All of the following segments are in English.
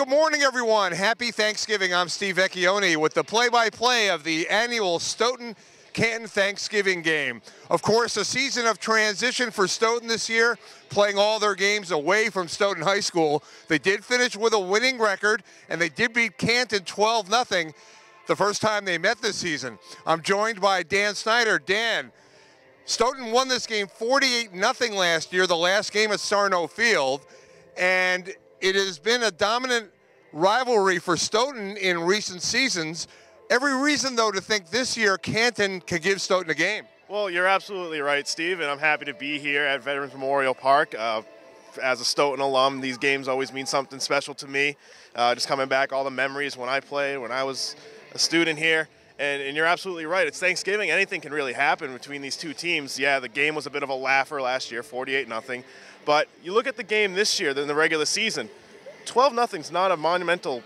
good morning, everyone. Happy Thanksgiving. I'm Steve Vecchione with the play-by-play of the annual Stoughton Canton Thanksgiving game. Of course, a season of transition for Stoughton this year, playing all their games away from Stoughton High School. They did finish with a winning record, and they did beat Canton 12-0 the first time they met this season. I'm joined by Dan Snyder. Dan, Stoughton won this game 48-0 last year, the last game at Sarno Field, and it has been a dominant rivalry for Stoughton in recent seasons. Every reason, though, to think this year Canton could give Stoughton a game. Well, you're absolutely right, Steve, and I'm happy to be here at Veterans Memorial Park. As a Stoughton alum, these games always mean something special to me. Just coming back, all the memories when I played, when I was a student here. And you're absolutely right. It's Thanksgiving. Anything can really happen between these two teams. Yeah, the game was a bit of a laugher last year, 48-0. But you look at the game this year, in the regular season, 12-0 is not a monumental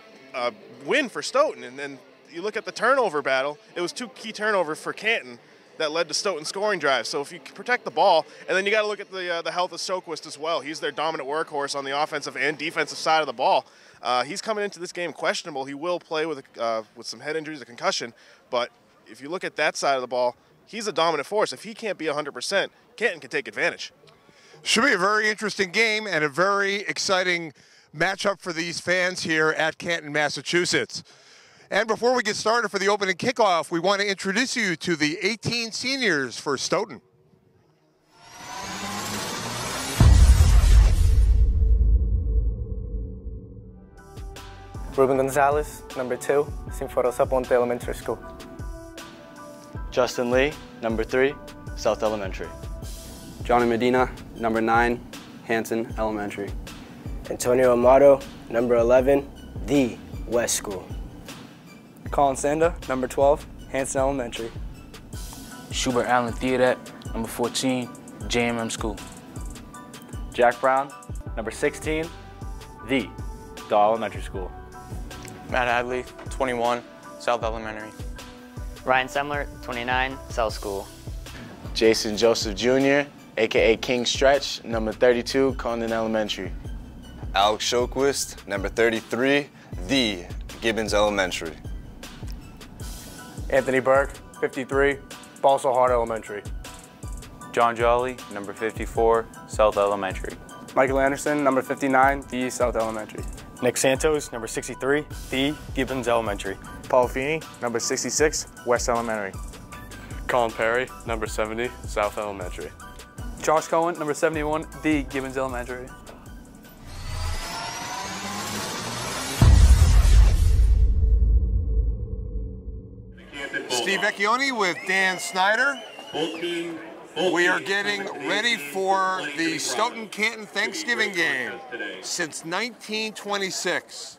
win for Stoughton. And you look at the turnover battle, it was two key turnovers for Canton that led to Stoughton scoring drives. So if you protect the ball, and then you got to look at the health of Soquist as well. He's their dominant workhorse on the offensive and defensive side of the ball. He's coming into this game questionable. He will play with some head injuries, a concussion. But if you look at that side of the ball, he's a dominant force. If he can't be 100%, Canton can take advantage. Should be a very interesting game and a very exciting matchup for these fans here at Canton, Massachusetts. And before we get started for the opening kickoff, we want to introduce you to the 18 seniors for Stoughton. Ruben Gonzalez, number 2, Sinforo Saponte Elementary School. Justin Lee, number 3, South Elementary. Johnny Medina, number 9, Hanson Elementary. Antonio Amato, number 11, The West School. Colin Sanda, number 12, Hanson Elementary. Schubert Allen Theodet, number 14, JMM School. Jack Brown, number 16, The Dahl Elementary School. Matt Hadley, 21, South Elementary. Ryan Semler, 29, South School. Jason Joseph Jr., a.k.a. King Stretch, number 32, Condon Elementary. Alex Shoquist, number 33, The Gibbons Elementary. Anthony Burke, 53, Balsall Hart Elementary. John Jolly, number 54, South Elementary. Michael Anderson, number 59, The South Elementary. Nick Santos, number 63, The Gibbons Elementary. Paul Feeney, number 66, West Elementary. Colin Perry, number 70, South Elementary. Josh Cohen, number 71, The Gibbons Elementary. Steve Vecchione with Dan Snyder. We are getting ready for the Stoughton Canton Thanksgiving game since 1926.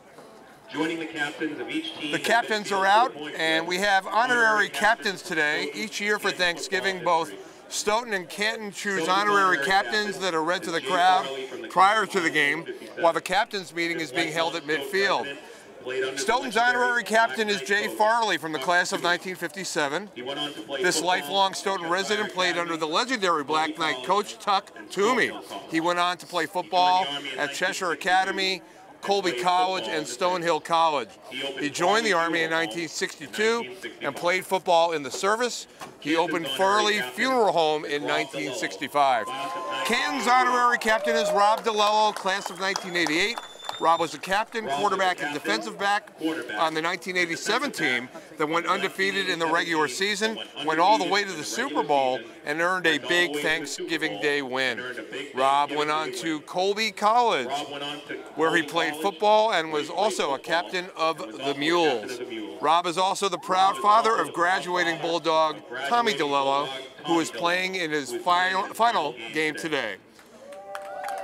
Joining the captains of each team. The captains are out, and we have honorary captains today. Each year for Thanksgiving, both Stoughton and Canton choose honorary captains that are read to the crowd prior to the game, while the captains meeting is being held at midfield. Stoughton's honorary captain is Jay Farley from the class of 1957. This lifelong Stoughton resident played under the legendary Black Knight coach Tuck Toomey. He went on to play football at Cheshire Academy, Colby College, and Stonehill College. He joined the Army in 1962 and played football in the service. He opened Farley Funeral Home in 1965. Canton's honorary captain is Rob DeLello, class of 1988. Rob was a captain, quarterback, and defensive back on the 1987 team that went undefeated in the regular season, went all the way to the Super Bowl, and earned a big Thanksgiving Day win. Rob went on to Colby College, where he played football and was also a captain of the Mules. Rob is also the proud father of graduating Bulldog Tommy DeLello, who is playing in his final game today.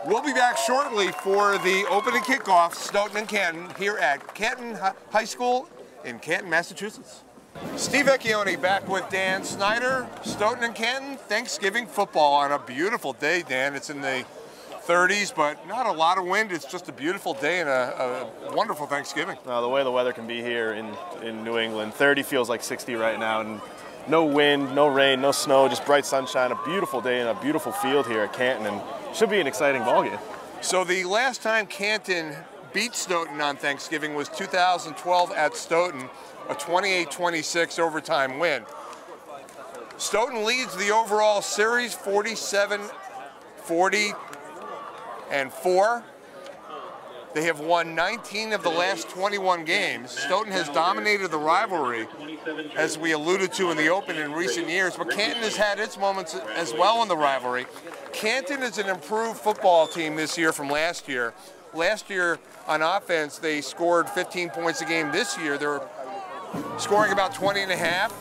We'll be back shortly for the opening kickoff, Stoughton and Canton, here at Canton High School in Canton, Massachusetts. Steve Vecchione back with Dan Snyder. Stoughton and Canton, Thanksgiving football on a beautiful day, Dan. It's in the 30s, but not a lot of wind. It's just a beautiful day and a wonderful Thanksgiving. The way the weather can be here in New England, 30 feels like 60 right now, and no wind, no rain, no snow, just bright sunshine, a beautiful day and a beautiful field here at Canton, and should be an exciting ball game. So the last time Canton beat Stoughton on Thanksgiving was 2012 at Stoughton, a 28-26 overtime win. Stoughton leads the overall series 47-40-4. They have won 19 of the last 21 games. Stoughton has dominated the rivalry, as we alluded to in the open in recent years, but Canton has had its moments as well in the rivalry. Canton is an improved football team this year from last year. Last year on offense, they scored 15 points a game. This year, they're scoring about 20.5.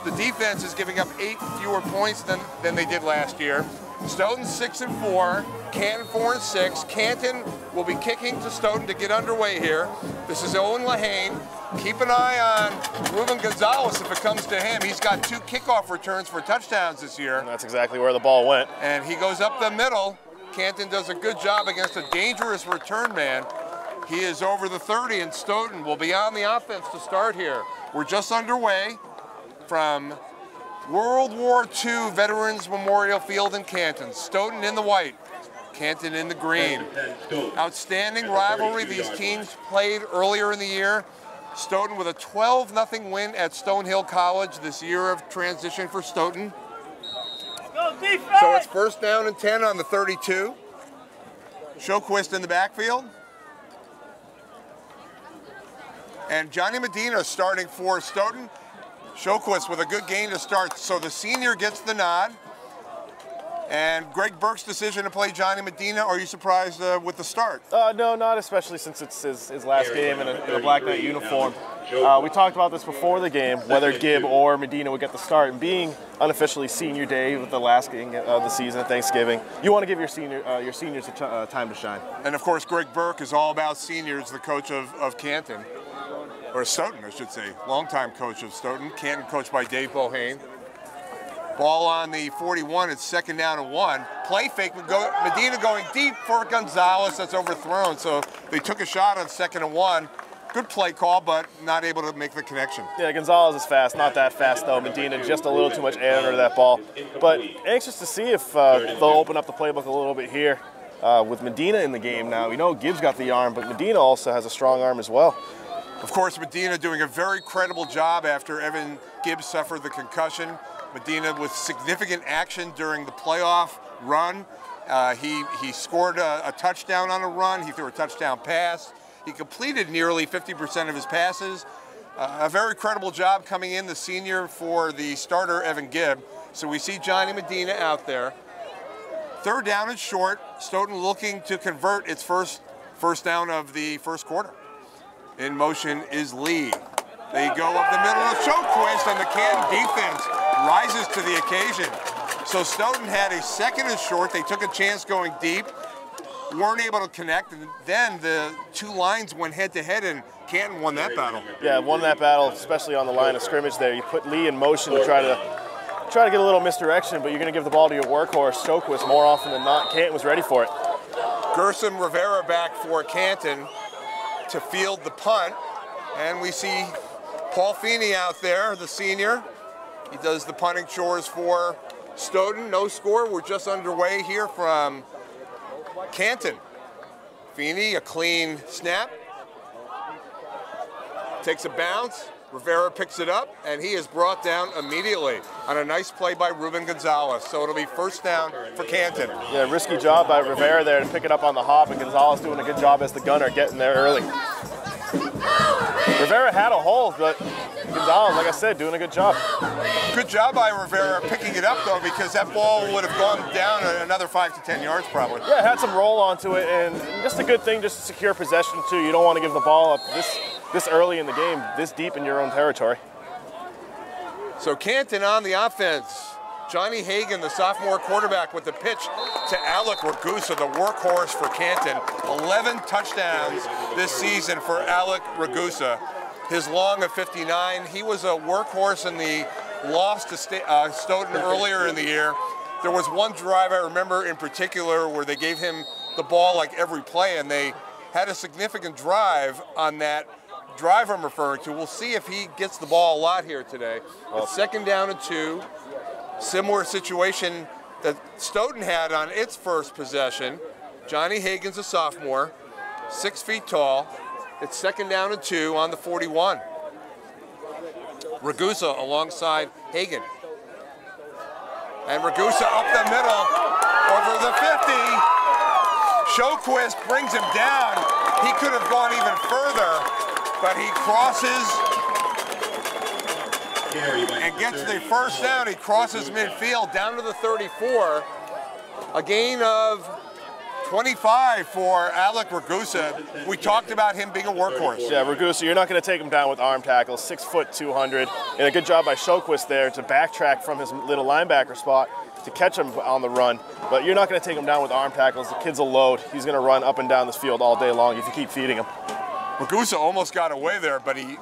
The defense is giving up 8 fewer points than they did last year. Stoughton 6-4, Canton 4-6. Canton will be kicking to Stoughton to get underway here. This is Owen Lahane. Keep an eye on Ruben Gonzalez if it comes to him. He's got 2 kickoff returns for touchdowns this year. And that's exactly where the ball went. And he goes up the middle. Canton does a good job against a dangerous return man. He is over the 30, and Stoughton will be on the offense to start here. We're just underway from World War II Veterans Memorial Field in Canton. Stoughton in the white, Canton in the green. Outstanding rivalry. These teams played earlier in the year. Stoughton with a 12-0 win at Stonehill College this year of transition for Stoughton. So it's 1st down and 10 on the 32. Shoquist in the backfield. And Johnny Medina starting for Stoughton. Shoquist with a good gain to start. So the senior gets the nod. And Greg Burke's decision to play Johnny Medina, are you surprised with the start? No, not especially since it's his last game in a Black Knight uniform. We talked about this before the game, whether Gibb or Medina would get the start. And being unofficially senior day with the last game of the season, Thanksgiving, you want to give your seniors a time to shine. And of course, Greg Burke is all about seniors, the coach of Canton. Or Stoughton, I should say. Longtime coach of Stoughton. Canton coached by Dave Bohane. Ball on the 41, it's 2nd down and 1. Play fake, Medina going deep for Gonzalez, that's overthrown. So they took a shot on 2nd and 1. Good play call, but not able to make the connection. Yeah, Gonzalez is fast, not that fast though. Medina just a little too much air under that ball. But anxious to see if they'll open up the playbook a little bit here. With Medina in the game now, we know Gibbs got the arm, but Medina also has a strong arm as well. Of course, Medina doing a very credible job after Evan Gibbs suffered the concussion. Medina with significant action during the playoff run. He scored a touchdown on a run. He threw a touchdown pass. He completed nearly 50% of his passes. A very credible job coming in, the senior for the starter, Evan Gibb. So we see Johnny Medina out there. 3rd down and short. Stoughton looking to convert its first down of the first quarter. In motion is Lee. They go up the middle of Shoquist, and the Canton defense rises to the occasion. So Stoughton had a 2nd and short. They took a chance going deep, weren't able to connect, and then the 2 lines went head-to-head, and Canton won that battle. Yeah, won that battle, especially on the line of scrimmage there. You put Lee in motion to try to get a little misdirection, but you're going to give the ball to your workhorse, Shoquist, more often than not. Canton was ready for it. Gerson Rivera back for Canton to field the punt, and we see Paul Feeney out there, the senior. He does the punting chores for Stoughton. No score. We're just underway here from Canton. Feeney, a clean snap. Takes a bounce. Rivera picks it up, and he is brought down immediately on a nice play by Ruben Gonzalez. So it'll be 1st down for Canton. Yeah, risky job by Rivera there to pick it up on the hop, and Gonzalez doing a good job as the gunner getting there early. Rivera had a hole, but Gonzalez, like I said, doing a good job. Good job by Rivera picking it up, though, because that ball would have gone down another 5 to 10 yards probably. Yeah, had some roll onto it, and just a good thing just to secure possession, too. You don't want to give the ball up this early in the game, this deep in your own territory. So Canton on the offense. Johnny Hagan, the sophomore quarterback, with the pitch to Alec Ragusa, the workhorse for Canton. 11 touchdowns this season for Alec Ragusa. His long of 59. He was a workhorse in the loss to Stoughton earlier in the year. There was one drive I remember in particular where they gave him the ball like every play, and they had a significant drive on that drive I'm referring to. We'll see if he gets the ball a lot here today. It's 2nd down and 2. Similar situation that Stoughton had on its first possession. Johnny Hagan's a sophomore. 6 feet tall. It's second down and 2 on the 41. Ragusa alongside Hagan. And Ragusa up the middle, over the 50. Shoquist brings him down. He could have gone even further, but he crosses and gets the first down. He crosses midfield down to the 34. A gain of 25 for Alec Ragusa. We talked about him being a workhorse. Yeah, Ragusa, you're not going to take him down with arm tackles. 6 foot 200, and a good job by Shoquist there to backtrack from his little linebacker spot to catch him on the run. But you're not going to take him down with arm tackles. The kid's a load. He's going to run up and down this field all day long if you keep feeding him. Ragusa almost got away there, but he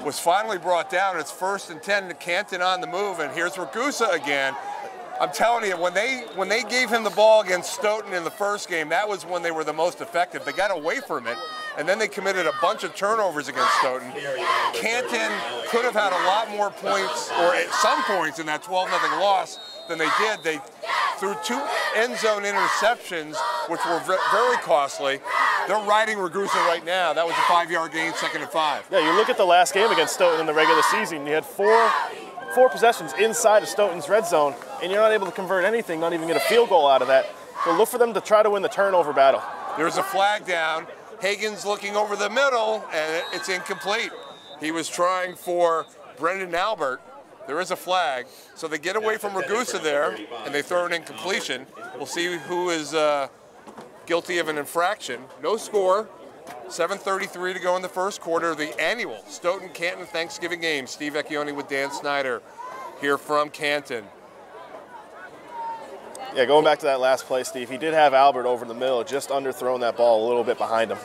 was finally brought down. It's 1st and 10 to Canton on the move, and here's Ragusa again. I'm telling you, when they gave him the ball against Stoughton in the first game, that was when they were the most effective. They got away from it, and then they committed a bunch of turnovers against Stoughton. Canton could have had a lot more points, or some points in that 12-0 loss than they did. They threw 2 end zone interceptions, which were very costly. They're riding Ragusa right now. That was a 5-yard gain, 2nd and 5. Yeah, you look at the last game against Stoughton in the regular season, you had four possessions inside of Stoughton's red zone, and you're not able to convert anything, not even get a field goal out of that. So look for them to try to win the turnover battle. There's a flag down. Hagan's looking over the middle, and it's incomplete. He was trying for Brendan Albert. There is a flag. So they get away from Ragusa there, and they throw an incompletion. We'll see who is guilty of an infraction. No score. 7:33 to go in the first quarter of the annual Stoughton Canton Thanksgiving game. Steve Vecchione with Dan Snyder here from Canton. Yeah, going back to that last play, Steve, he did have Albert over the middle, just underthrown that ball a little bit behind him.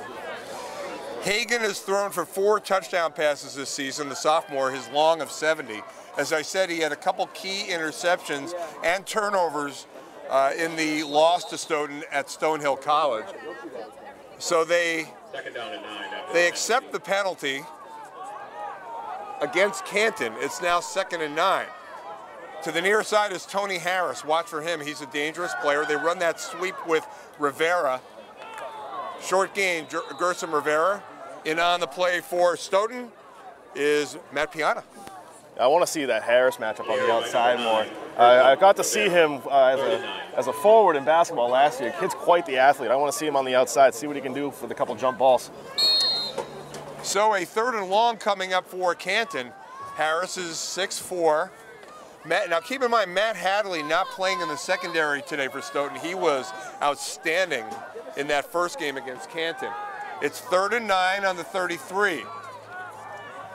Hagan has thrown for 4 touchdown passes this season, the sophomore, his long of 70. As I said, he had a couple key interceptions and turnovers in the loss to Stoughton at Stonehill College. So they accept the penalty against Canton. It's now 2nd and 9. To the near side is Tony Harris. Watch for him. He's a dangerous player. They run that sweep with Rivera. Short gain, Gersom Rivera. In on the play for Stoughton is Matt Piana. I want to see that Harris matchup on the outside more. I got to see him as a forward in basketball last year. Kid's quite the athlete. I want to see him on the outside, see what he can do for the couple jump balls. So a 3rd and long coming up for Canton. Harris is 6'4". Now keep in mind, Matt Hadley not playing in the secondary today for Stoughton. He was outstanding in that first game against Canton. It's 3rd and 9 on the 33.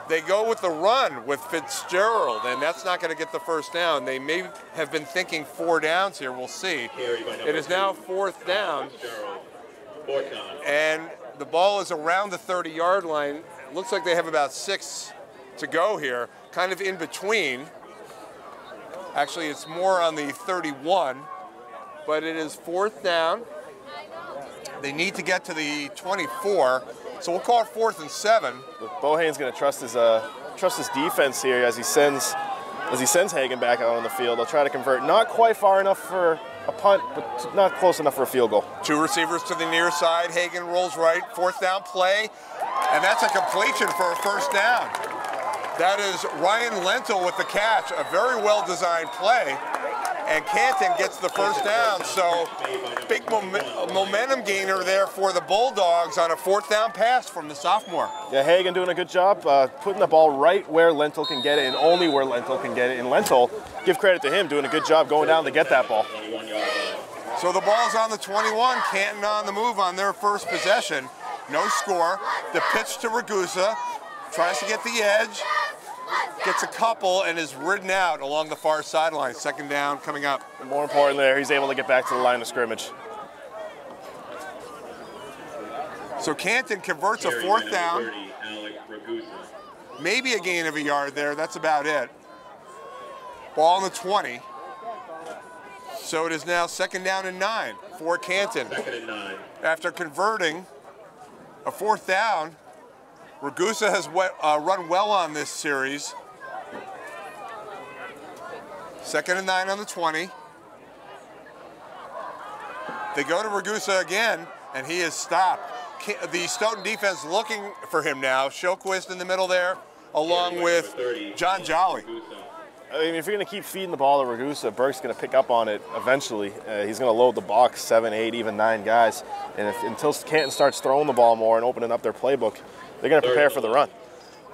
They go with the run with Fitzgerald, and that's not going to get the first down. They may have been thinking 4 downs here. We'll see. It is now 4th down, and the ball is around the 30-yard line. It looks like they have about 6 to go here, kind of in between. Actually, it's more on the 31, but it is 4th down. They need to get to the 24. So we'll call it 4th and 7. Bohane's going to trust his defense here as he sends Hagan back out on the field. They'll try to convert. Not quite far enough for a punt, but not close enough for a field goal. 2 receivers to the near side. Hagan rolls right. 4th down play, and that's a completion for a first down. That is Ryan Lentil with the catch. A very well-designed play. And Canton gets the first down, so big momentum gainer there for the Bulldogs on a 4th down pass from the sophomore. Yeah, Hagan doing a good job putting the ball right where Lentil can get it and only where Lentil can get it. And Lentil, give credit to him, doing a good job going down to get that ball. So the ball's on the 21, Canton on the move on their first possession. No score. The pitch to Ragusa, tries to get the edge. Gets a couple and is ridden out along the far sideline. 2nd down coming up. And more importantly there, he's able to get back to the line of scrimmage. So Canton converts a 4th down. Maybe a gain of a yard there. That's about it. Ball on the 20. So it is now 2nd down and 9 for Canton. After converting a 4th down, Ragusa has run well on this series. 2nd and 9 on the 20. They go to Ragusa again, and he is stopped. the Stoughton defense looking for him now. Showquist in the middle there, along with John Jolly. I mean, if you're going to keep feeding the ball to Ragusa, Burke's going to pick up on it eventually. He's going to load the box 7, 8, even 9 guys. And until Canton starts throwing the ball more and opening up their playbook, they're going to prepare for the run.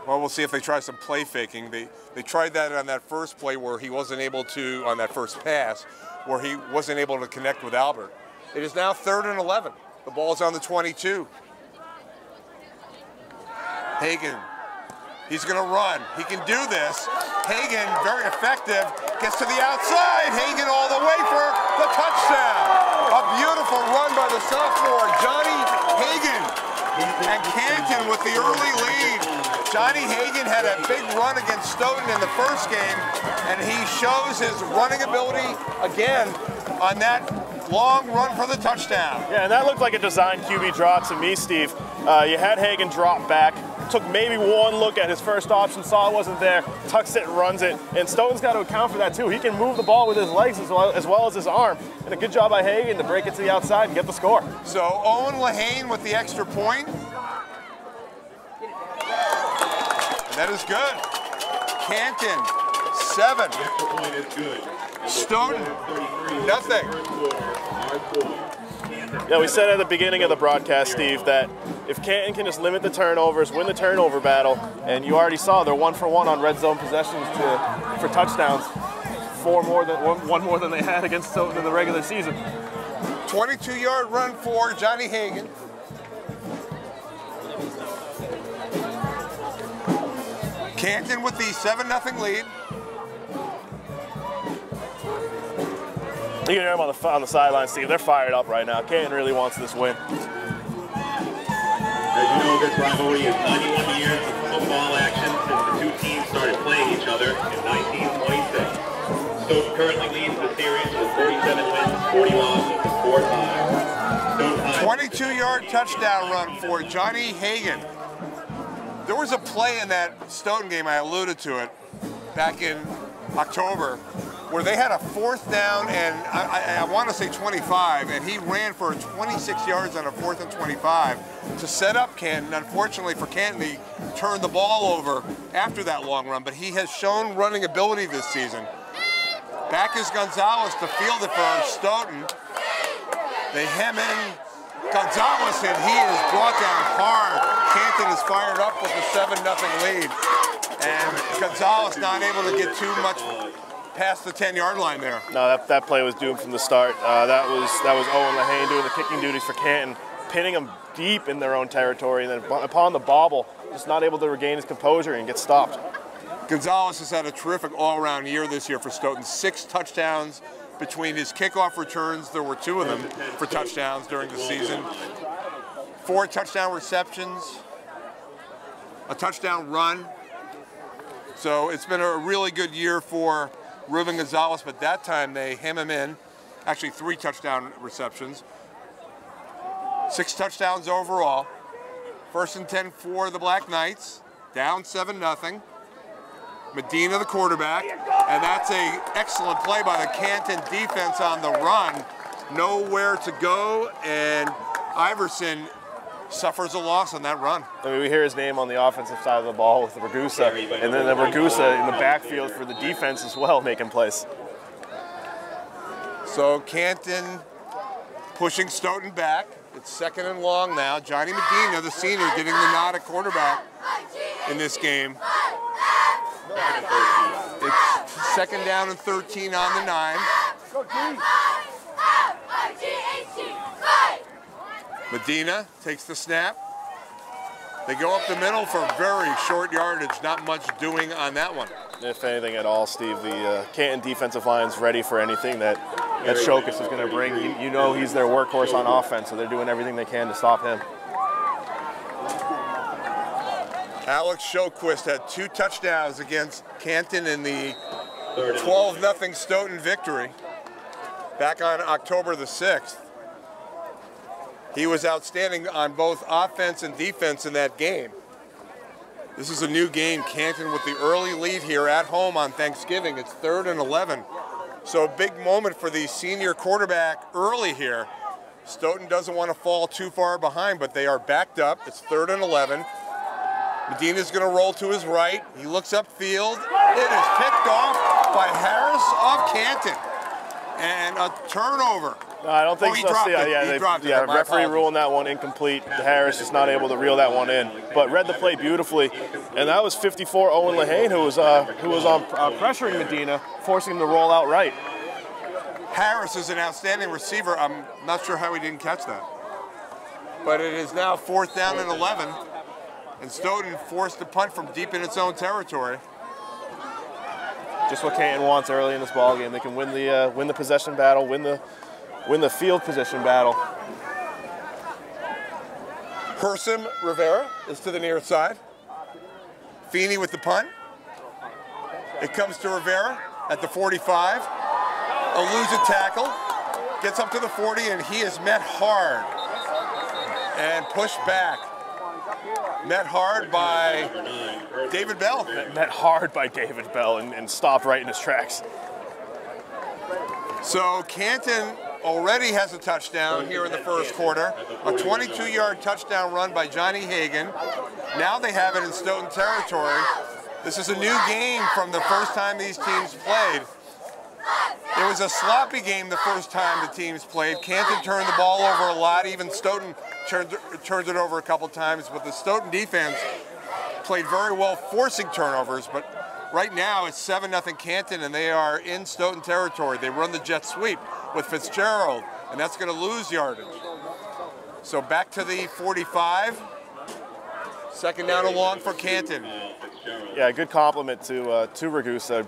Well, we'll see if they try some play faking. They tried that on that first play where he wasn't able to, on that first pass, where he wasn't able to connect with Albert. It is now 3rd and 11. The ball's on the 22. Hagen, he's going to run. He can do this. Hagen, very effective, gets to the outside. Hagen all the way for the touchdown. A beautiful run by the sophomore, Johnny Hagen. And Canton with the early lead. Johnny Hagen had a big run against Stoughton in the first game, and he shows his running ability again on that long run for the touchdown. Yeah, and that looked like a design QB draw to me, Steve. You had Hagen drop back, took maybe one look at his first option, saw it wasn't there, tucks it, runs it, and Stoughton's got to account for that too. He can move the ball with his legs as well as his arm, and a good job by Hagen to break it to the outside and get the score. So Owen Lehane with the extra point. That is good. Canton, 7. Stoughton, nothing. Yeah, we said at the beginning of the broadcast, Steve, that if Canton can just limit the turnovers, win the turnover battle, and you already saw they're 1 for 1 on red zone possessions for touchdowns, one more than they had against Stoughton in the regular season. 22-yard run for Johnny Hagen. Canton with the 7-0 lead. You can hear them on the sideline, Steve. They're fired up right now. Canton really wants this win. As you know, this rivalry is 91 years of football action since the two teams started playing each other in 1926. Stoughton currently leads the series with 47 wins, 40 losses, and 4 ties. 22-yard touchdown run for Johnny Hagen. There was a play in that Stoughton game, I alluded to it, back in October, where they had a 4th down and I want to say 25, and he ran for 26 yards on a 4th and 25 to set up Canton. Unfortunately for Canton, he turned the ball over after that long run, but he has shown running ability this season. Back is Gonzalez to field it for Stoughton. They hem in Gonzalez, and he is brought down hard. Canton is fired up with the 7-0 lead. And Gonzalez not able to get too much past the 10-yard line there. No, that play was doomed from the start. That was Owen Lehane doing the kicking duties for Canton, pinning them deep in their own territory, and then upon the bobble, just not able to regain his composure and get stopped. Gonzalez has had a terrific all-around year this year for Stoughton. 6 touchdowns between his kickoff returns. There were 2 of them for touchdowns during the season. 4 touchdown receptions, a touchdown run. So it's been a really good year for Ruben Gonzalez, but that time they hem him in. Actually 3 touchdown receptions. 6 touchdowns overall. 1st and 10 for the Black Knights. Down 7-0. Medina the quarterback, and that's an excellent play by the Canton defense on the run. Nowhere to go, and Iverson suffers a loss on that run. I mean, we hear his name on the offensive side of the ball with Ragusa, and then the Ragusa in the backfield for the defense as well, making plays. So Canton pushing Stoughton back. It's 2nd and long now. Johnny Medina, the senior, getting the nod at quarterback in this game. It's 2nd down and 13 on the 9. Medina takes the snap. They go up the middle for very short yardage. Not much doing on that one. If anything at all, Steve, the Canton defensive line's ready for anything that Showquist is going to bring. You know he's their workhorse on offense, so they're doing everything they can to stop him. Alex Showquist had 2 touchdowns against Canton in the 12-0 Stoughton victory back on October the 6th. He was outstanding on both offense and defense in that game. This is a new game. Canton with the early lead here at home on Thanksgiving. It's 3rd and 11. So a big moment for the senior quarterback early here. Stoughton doesn't want to fall too far behind, but they are backed up. It's 3rd and 11. Medina's going to roll to his right. He looks upfield. It is picked off by Harris of Canton. And a turnover. No, I don't think he so. Dropped it. Yeah, He dropped it. referee ruling that one incomplete. Harris is not able to reel that one in, but read the play beautifully. And that was 54 Owen Lehane who was on pressuring Medina, forcing him to roll out right. Harris is an outstanding receiver. I'm not sure how he didn't catch that. But it is now 4th down and 11, and Stoughton forced to punt from deep in its own territory. Just what Canton wants early in this ball game. They can win the possession battle, win the field position battle. Hersom Rivera is to the near side. Feeney with the punt. It comes to Rivera at the 45. Eludes a tackle, gets up to the 40, and he is met hard and pushed back. Met hard by David Bell. Met hard by David Bell and stopped right in his tracks. So Canton already has a touchdown here in the first quarter. A 22-yard touchdown run by Johnny Hagan. Now they have it in Stoughton territory. This is a new game from the first time these teams played. It was a sloppy game the first time the teams played. Canton turned the ball over a lot. Even Stoughton turned it over a couple times. But the Stoughton defense played very well, forcing turnovers. But right now it's 7-0 Canton, and they are in Stoughton territory. They run the jet sweep with Fitzgerald, and that's going to lose yardage. So back to the 45. 2nd down and long for Canton. Yeah, good compliment to Ragusa,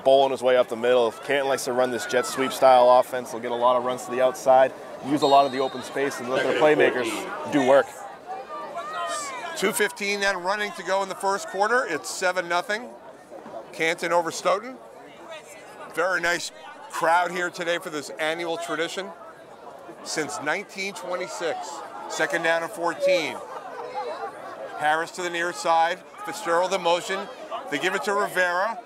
bowling his way up the middle. If Canton likes to run this jet sweep style offense, they'll get a lot of runs to the outside, use a lot of the open space, and let their playmakers do work. 2:15 then running to go in the first quarter. It's 7-0. Canton over Stoughton. Very nice crowd here today for this annual tradition. Since 1926. 2nd down and 14. Harris to the near side. Fitzgerald in motion. They give it to Rivera.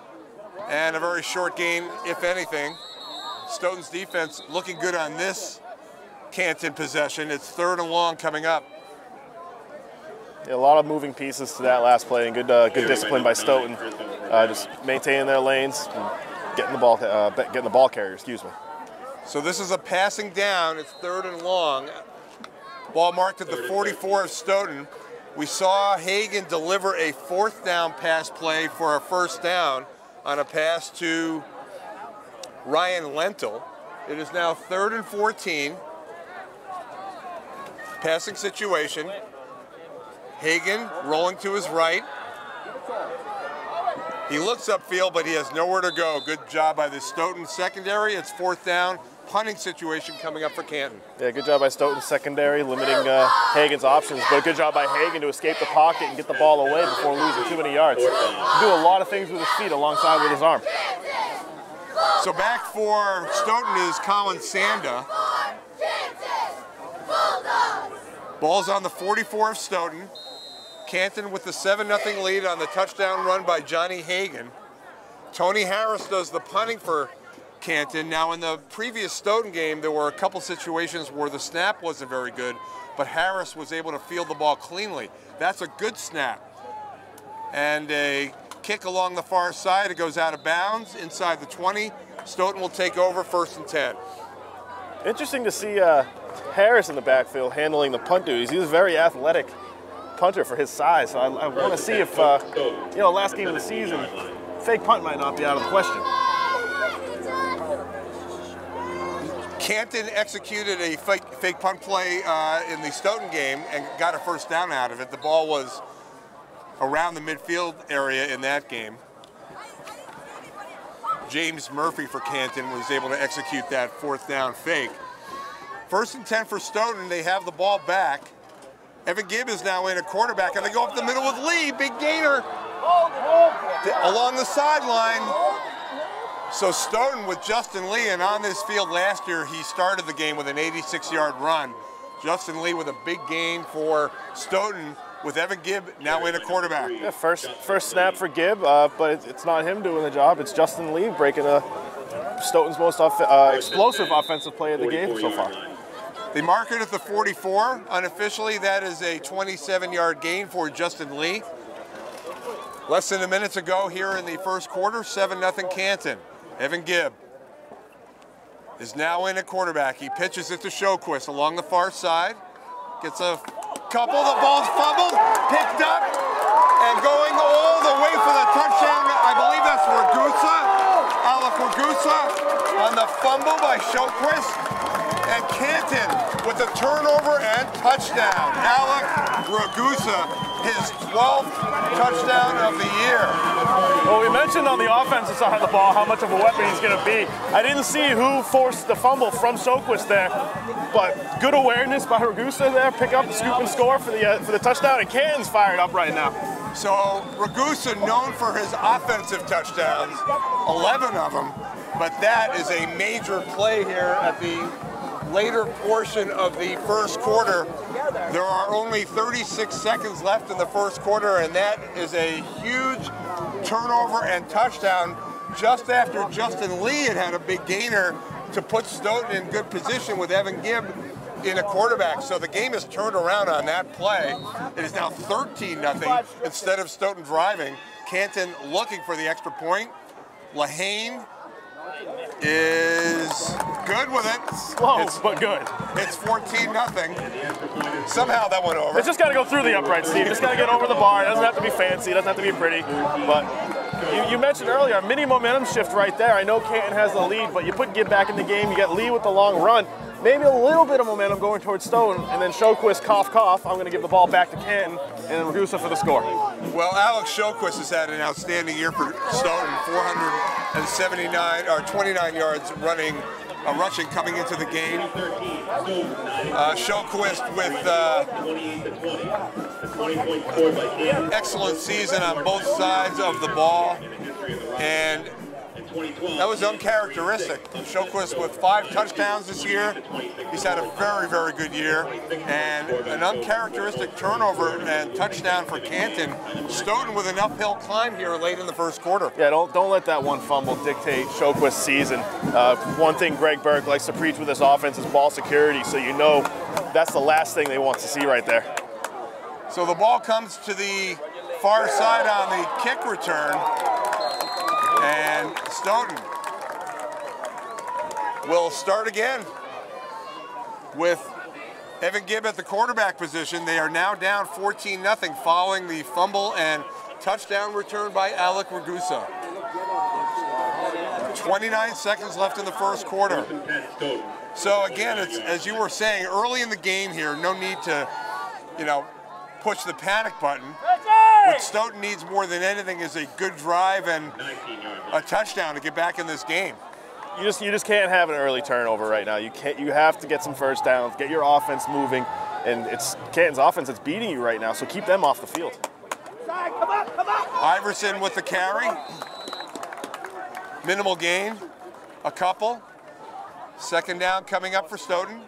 And a very short gain, if anything. Stoughton's defense looking good on this Canton possession. It's 3rd and long coming up. Yeah, a lot of moving pieces to that last play, and good discipline by Stoughton. Just maintaining their lanes, and getting the ball carrier. Excuse me. So this is a passing down. It's 3rd and long. Ball marked at the 44 of Stoughton. We saw Hagan deliver a 4th down pass play for a 1st down on a pass to Ryan Lentil. It is now 3rd and 14. Passing situation. Hagan rolling to his right. He looks upfield, but he has nowhere to go. Good job by the Stoughton secondary. It's 4th down. Punting situation coming up for Canton. Yeah, good job by Stoughton secondary, limiting Hagan's options, but a good job by Hagan to escape the pocket and get the ball away before losing too many yards. He can do a lot of things with his feet alongside with his arm. So back for Stoughton is Colin Sanda. Ball's on the 44 of Stoughton. Canton with the 7-0 lead on the touchdown run by Johnny Hagan. Tony Harris does the punting for Canton. Now in the previous Stoughton game, there were a couple situations where the snap wasn't very good, but Harris was able to field the ball cleanly. That's a good snap. And a kick along the far side. It goes out of bounds inside the 20. Stoughton will take over 1st and 10. Interesting to see Harris in the backfield handling the punt duties. He was a very athletic punter for his size. So I want to see if, last game of the season, fake punt might not be out of the question. Canton executed a fake punt play in the Stoughton game and got a 1st down out of it. The ball was around the midfield area in that game. James Murphy for Canton was able to execute that 4th down fake. 1st and 10 for Stoughton. They have the ball back. Evan Gibb is now in a quarterback, and they go up the middle with Lee. Big gainer along the sideline. So Stoughton with Justin Lee, and on this field last year, he started the game with an 86-yard run. Justin Lee with a big gain for Stoughton with Evan Gibb now in a quarterback. Yeah, first snap for Gibb, but it's not him doing the job. It's Justin Lee breaking Stoughton's most explosive offensive play of the game so far. They mark it at the 44. Unofficially, that is a 27-yard gain for Justin Lee. Less than a minute to go here in the first quarter, 7-0 Canton. Evan Gibb is now in at quarterback. He pitches it to Shoquist along the far side. Gets a couple, the ball's fumbled, picked up, and going all the way for the touchdown. I believe that's Ragusa, Alec Ragusa on the fumble by Shoquist. And Canton with the turnover and touchdown. Alec Ragusa, his 12th touchdown of the year. Well, we mentioned on the offensive side of the ball how much of a weapon he's going to be. I didn't see who forced the fumble from Shoquist there, but good awareness by Ragusa there, pick up the scoop and score for the touchdown, and Canton's fired up right now. So Ragusa, known for his offensive touchdowns, 11 of them, but that is a major play here at the later portion of the first quarter. There are only 36 seconds left in the first quarter, and that is a huge turnover and touchdown just after Justin Lee had a big gainer to put Stoughton in good position with Evan Gibb in a quarterback. So the game is turned around on that play. It is now 13-0 instead of Stoughton driving. Canton looking for the extra point. Lahane is good with it. Slow, but good. It's 14-0. Somehow that went over. It's just got to go through the upright, Steve. Just got to get over the bar. It doesn't have to be fancy. It doesn't have to be pretty. But you mentioned earlier, a mini momentum shift right there. I know Canton has the lead, but you put Gibb back in the game. You got Lee with the long run. Maybe a little bit of momentum going towards Stoughton, and then Shoquist, cough, cough. I'm going to give the ball back to Canton, and then Ragusa for the score. Well, Alex Shoquist has had an outstanding year for Stoughton, 479 or 29 yards rushing coming into the game. Shoquist with excellent season on both sides of the ball, and that was uncharacteristic. Shoquist with 5 touchdowns this year. He's had a very, very good year. And an uncharacteristic turnover and touchdown for Canton. Stoughton with an uphill climb here late in the first quarter. Yeah, don't let that one fumble dictate Shoquist's season. One thing Greg Burke likes to preach with this offense is ball security, so you know that's the last thing they want to see right there. So the ball comes to the far side on the kick return. And Stoughton will start again with Evan Gibb at the quarterback position. They are now down 14-0 following the fumble and touchdown return by Alec Ragusa. 29 seconds left in the first quarter. So again, it's, as you were saying, early in the game here, no need to, push the panic button. What Stoughton needs more than anything is a good drive and a touchdown to get back in this game. You just can't have an early turnover right now. You have to get some first downs, get your offense moving, and it's Canton's offense that's beating you right now, so keep them off the field. Iverson with the carry. Minimal gain, a couple. Second down coming up for Stoughton.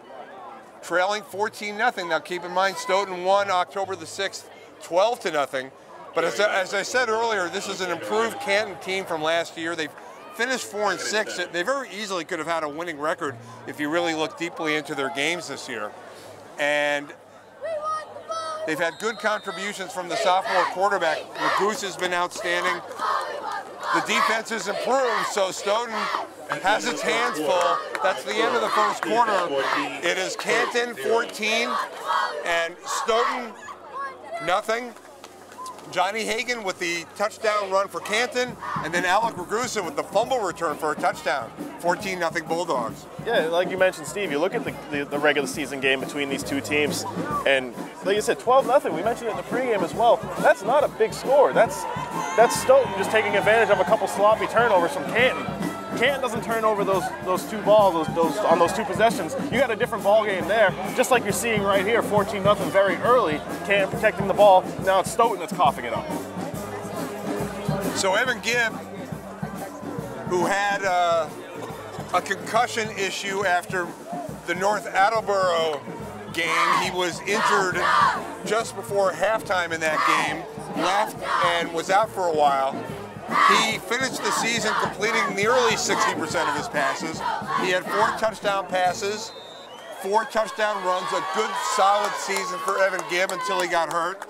Trailing 14-0. Now keep in mind, Stoughton won October the 6th, 12-0. But as I said earlier, this is an improved Canton team from last year. They've finished 4-6. They very easily could have had a winning record if you really look deeply into their games this year. And they've had good contributions from the sophomore quarterback. Ragusa has been outstanding. The defense has improved, so Stoughton has its hands full. That's the end of the first quarter. It is Canton 14 and Stoughton nothing. Johnny Hagan with the touchdown run for Canton, and then Alec Ragusa with the fumble return for a touchdown. 14-0 Bulldogs. Yeah, like you mentioned, Steve, you look at the regular season game between these two teams, and like you said, 12-0. We mentioned it in the pregame as well. That's not a big score. That's Stoughton just taking advantage of a couple sloppy turnovers from Canton. Canton doesn't turn over those two balls on those two possessions. You got a different ball game there, just like you're seeing right here, 14-0 very early. Canton protecting the ball. Now it's Stoughton that's coughing it up. So Evan Gibb, who had a concussion issue after the North Attleboro game, he was injured just before halftime in that game, left and was out for a while. He finished the season completing nearly 60% of his passes. He had 4 touchdown passes, 4 touchdown runs, a good solid season for Evan Gibb until he got hurt.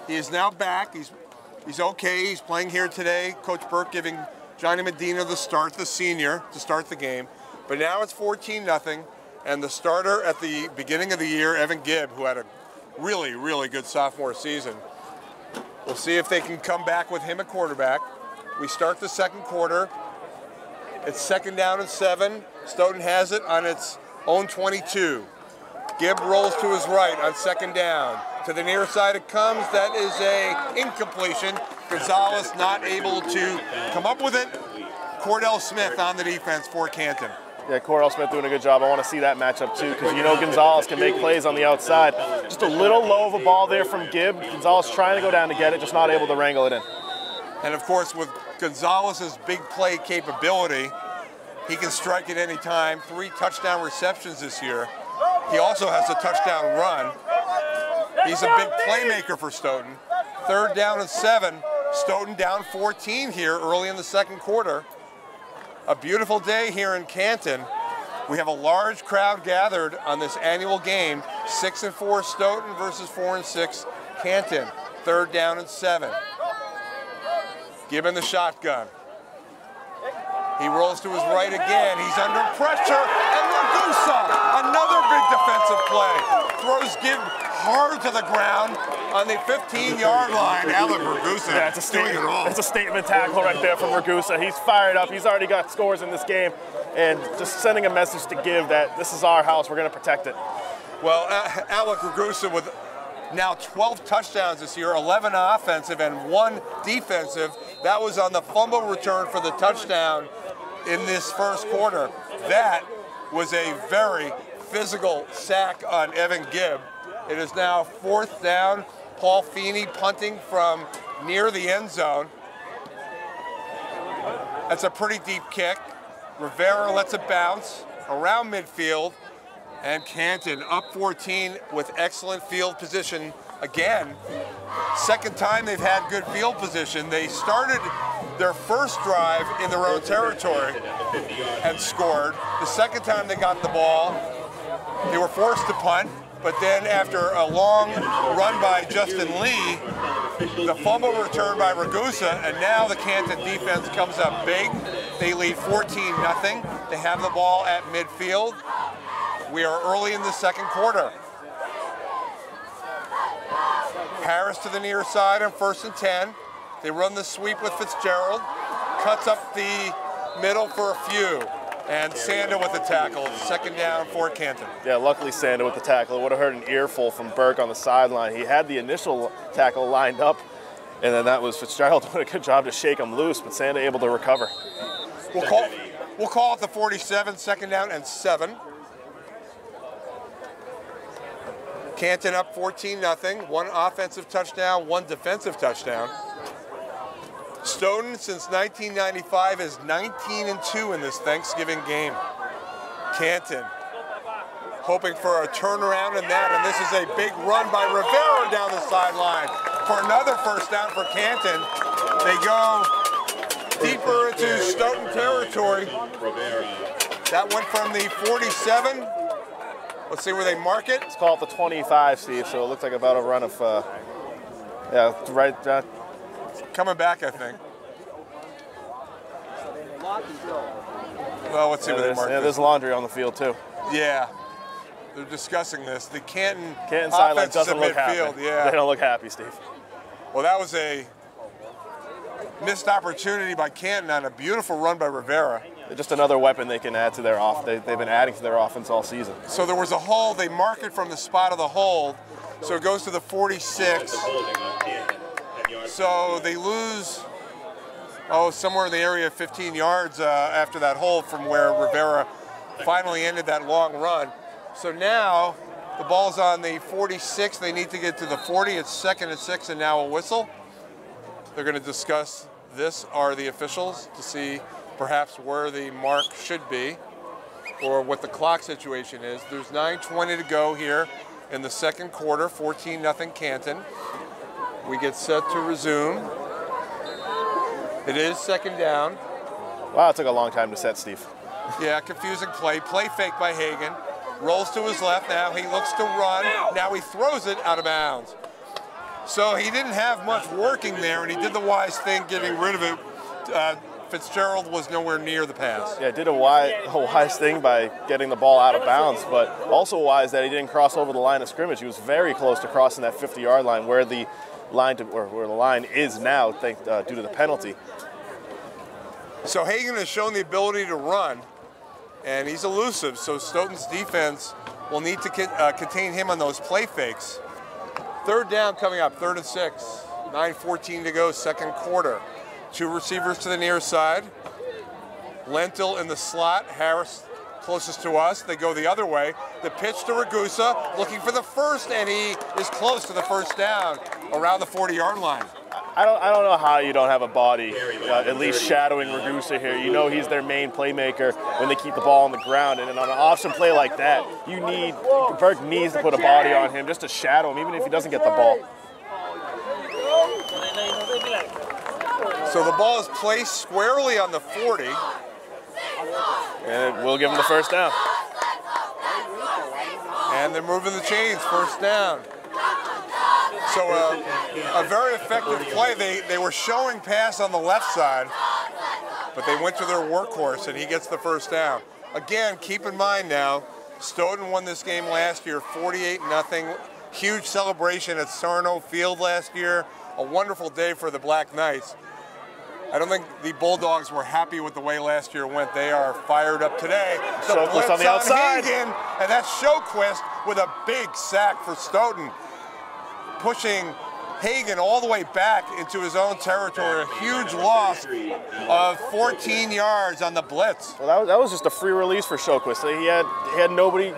He is now back. He's okay. He's playing here today. Coach Burke giving Johnny Medina the start, the senior, to start the game. But now it's 14-0, and the starter at the beginning of the year, Evan Gibb, who had a really, really good sophomore season. We'll see if they can come back with him at quarterback. We start the second quarter. It's 2nd down and 7. Stoughton has it on its own 22. Gibb rolls to his right on 2nd down. To the near side it comes. That is a incompletion. Gonzalez not able to come up with it. Cordell Smith on the defense for Canton. Yeah, Cordell Smith doing a good job. I want to see that matchup too, because you know Gonzalez can make plays on the outside. Just a little low of a ball there from Gibb. Gonzalez trying to go down to get it, just not able to wrangle it in. And of course, with Gonzalez's big play capability, he can strike at any time. 3 touchdown receptions this year. He also has a touchdown run. He's a big playmaker for Stoughton. 3rd down and 7. Stoughton down 14 here early in the second quarter. A beautiful day here in Canton. We have a large crowd gathered on this annual game. 6-4 Stoughton versus 4-6 Canton. 3rd down and 7. Gibbon the shotgun. He rolls to his right again. He's under pressure, and Ragusa, another big defensive play. Throws Gibb hard to the ground on the 15-yard line. Alec Ragusa, yeah, it's a statement. It's a statement tackle right there from Ragusa. He's fired up. He's already got scores in this game, and just sending a message to Gibb that this is our house. We're going to protect it. Well, Alec Ragusa with now 12 touchdowns this year, 11 offensive and 1 defensive. That was on the fumble return for the touchdown in this first quarter. That was a very physical sack on Evan Gibb. It is now 4th down. Paul Feeney punting from near the end zone. That's a pretty deep kick. Rivera lets it bounce around midfield. And Canton up 14 with excellent field position again. Second time they've had good field position. They started their first drive in their own territory and scored. The second time they got the ball, they were forced to punt, but then after a long run by Justin Lee, the fumble return by Ragusa, and now the Canton defense comes up big. They lead 14-0. They have the ball at midfield. We are early in the second quarter. Harris to the near side on 1st and 10. They run the sweep with Fitzgerald. Cuts up the middle for a few. And Sanda with the tackle. 2nd down for Canton. Yeah, luckily Sanda with the tackle. It would have heard an earful from Burke on the sideline. He had the initial tackle lined up, and then that was Fitzgerald doing a good job to shake him loose, but Sanda able to recover. We'll call it the 47, 2nd down and 7. Canton up 14-0, 1 offensive touchdown, 1 defensive touchdown. Stoughton since 1995 is 19-2 in this Thanksgiving game. Canton hoping for a turnaround in that, and this is a big run by Rivera down the sideline for another 1st down for Canton. They go deeper into Stoughton territory. That went from the 47. Let's see where they mark it. Let's call it the 25, Steve, so it looks like about a run of, yeah, right. Coming back, I think. Well, let's see where they mark it. Yeah, there's laundry on the field, too. Yeah. They're discussing this. The Canton sideline doesn't look midfield, happy. Yeah. They don't look happy, Steve. Well, that was a missed opportunity by Canton on a beautiful run by Rivera. Just another weapon they can add to their they've been adding to their offense all season. So there was a hold. They mark it from the spot of the hold. So it goes to the 46. So they lose, somewhere in the area of 15 yards after that hold from where Rivera finally ended that long run. So now the ball's on the 46. They need to get to the 40. It's 2nd and 6 and now a whistle. They're going to discuss this, are the officials, to see perhaps where the mark should be or what the clock situation is. There's 9:20 to go here in the second quarter, 14-0 Canton. We get set to resume. It is 2nd down. Wow, it took a long time to set, Steve. Yeah, confusing play. Play fake by Hagan. rolls to his left. Now he looks to run. Now he throws it out of bounds. So he didn't have much working there, and he did the wise thing getting rid of it. Fitzgerald was nowhere near the pass. Yeah, did a wise thing by getting the ball out of bounds, but also wise that he didn't cross over the line of scrimmage. He was very close to crossing that 50-yard line where the line is now, due to the penalty. So Hagan has shown the ability to run, and he's elusive, so Stoughton's defense will need to contain him on those play fakes. Third down coming up, 3rd and 6, 9:14 to go, second quarter. 2 receivers to the near side. Lentil in the slot, Harris closest to us. They go the other way. The pitch to Ragusa, looking for the first, and he is close to the first down, around the 40-yard line. I don't know how you don't have a body at least shadowing Ragusa here. You know he's their main playmaker when they keep the ball on the ground, and on an option play like that, Burke needs to put a body on him just to shadow him, even if he doesn't get the ball. So the ball is placed squarely on the 40. And we'll give him the first down. And they're moving the chains, first down. So a very effective play. They were showing pass on the left side, but they went to their workhorse, and he gets the first down. Again, keep in mind now, Stoughton won this game last year, 48-0. Huge celebration at Sarno Field last year. A wonderful day for the Black Knights. I don't think the Bulldogs were happy with the way last year went. They are fired up today. The blitz on the outside. Hagan, and that's Shoquist with a big sack for Stoughton, pushing Hagan all the way back into his own territory. A huge loss of 14 yards on the blitz. Well, that was just a free release for Shoquist. He had nobody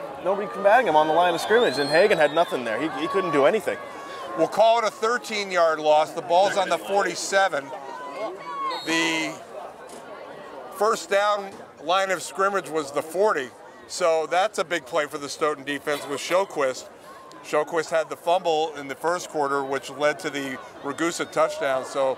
combating him on the line of scrimmage, and Hagan had nothing there. He couldn't do anything. We'll call it a 13-yard loss. The ball's on the 47. The first down line of scrimmage was the 40, so that's a big play for the Stoughton defense with Shoquist. Shoquist had the fumble in the first quarter, which led to the Ragusa touchdown, so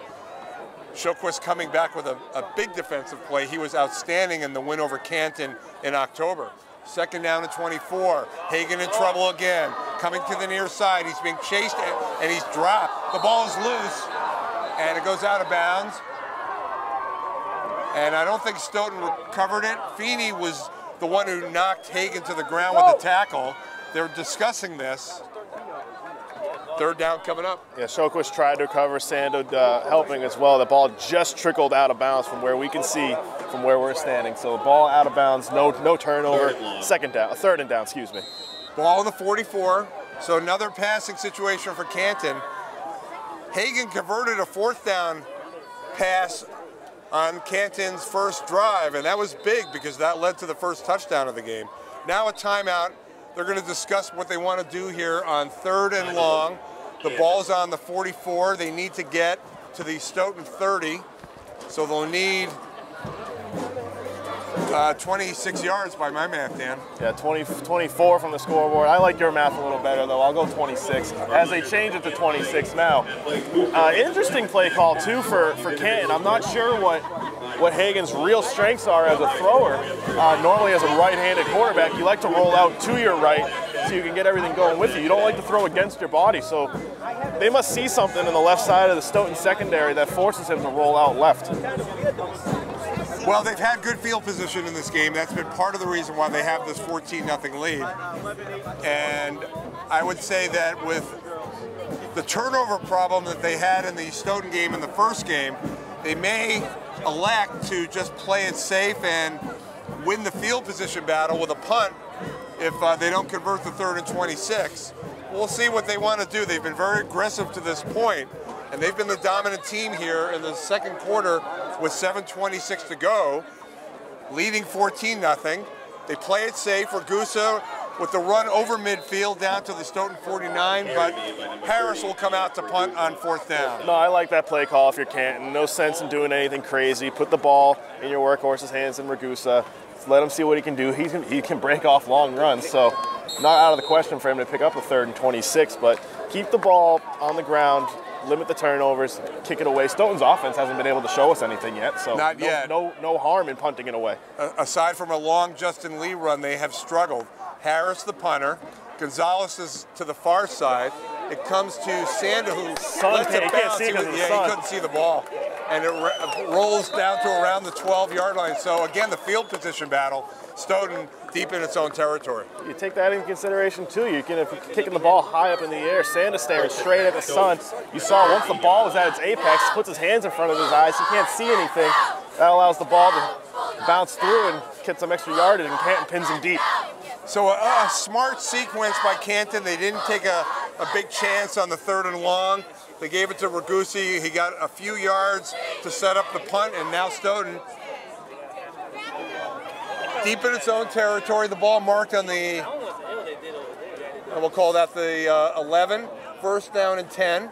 Shoquist coming back with a big defensive play. He was outstanding in the win over Canton in October. Second down and 24. Hagan in trouble again. Coming to the near side. He's being chased and he's dropped. The ball is loose and it goes out of bounds. And I don't think Stoughton recovered it. Feeney was the one who knocked Hagan to the ground with the tackle. They're discussing this. Third down coming up. Yeah, Shoquist tried to recover, Sando helping as well. The ball just trickled out of bounds from where we can see from where we're standing. So the ball out of bounds, no turnover. Third and down, excuse me. Ball on the 44. So another passing situation for Canton. Hagan converted a fourth down pass on Canton's first drive, and that was big because that led to the first touchdown of the game. Now a timeout. They're going to discuss what they want to do here on 3rd and long. The ball's on the 44. They need to get to the Stoughton 30, so they'll need 26 yards by my math, Dan. Yeah, 24 from the scoreboard. I like your math a little better, though. I'll go 26 as they change it to 26 now. Interesting play call, too, for Canton. I'm not sure what Hagan's real strengths are as a thrower. Normally, as a right-handed quarterback, you like to roll out to your right so you can get everything going with you. You don't like to throw against your body, so they must see something in the left side of the Stoughton secondary that forces him to roll out left. Well, they've had good field position in this game. That's been part of the reason why they have this 14-0 lead. And I would say that with the turnover problem that they had in the Stoughton game in the first game, they may elect to just play it safe and win the field position battle with a punt if they don't convert the 3rd and 26. We'll see what they want to do. They've been very aggressive to this point, and they've been the dominant team here in the second quarter with 7:26 to go, leading 14-0. They play it safe. Ragusa with the run over midfield down to the Stoughton 49, but Harris will come out to punt on 4th down. No, I like that play call if you're Canton. No sense in doing anything crazy. Put the ball in your workhorse's hands in Ragusa. Let him see what he can do. He can break off long runs, so not out of the question for him to pick up a 3rd and 26, but keep the ball on the ground, limit the turnovers, kick it away. Stoughton's offense hasn't been able to show us anything yet, so no harm in punting it away. Aside from a long Justin Lee run, they have struggled. Harris, the punter. Gonzalez is to the far side. It comes to Sanda, who lets it bounce. He couldn't see the ball. And it rolls down to around the 12-yard line. So again, the field position battle. Stoughton deep in its own territory. You take that into consideration too. If you're kicking the ball high up in the air, Sanda staring straight at the sun. You saw once the ball was at its apex, he puts his hands in front of his eyes. He can't see anything. That allows the ball to bounce through and get some extra yardage, and Canton pins him deep. So a smart sequence by Canton. They didn't take a big chance on the 3rd and long. They gave it to Ragusi. He got a few yards to set up the punt, and now Stoughton deep in its own territory. The ball marked on the, we'll call that the 11, 1st down and 10.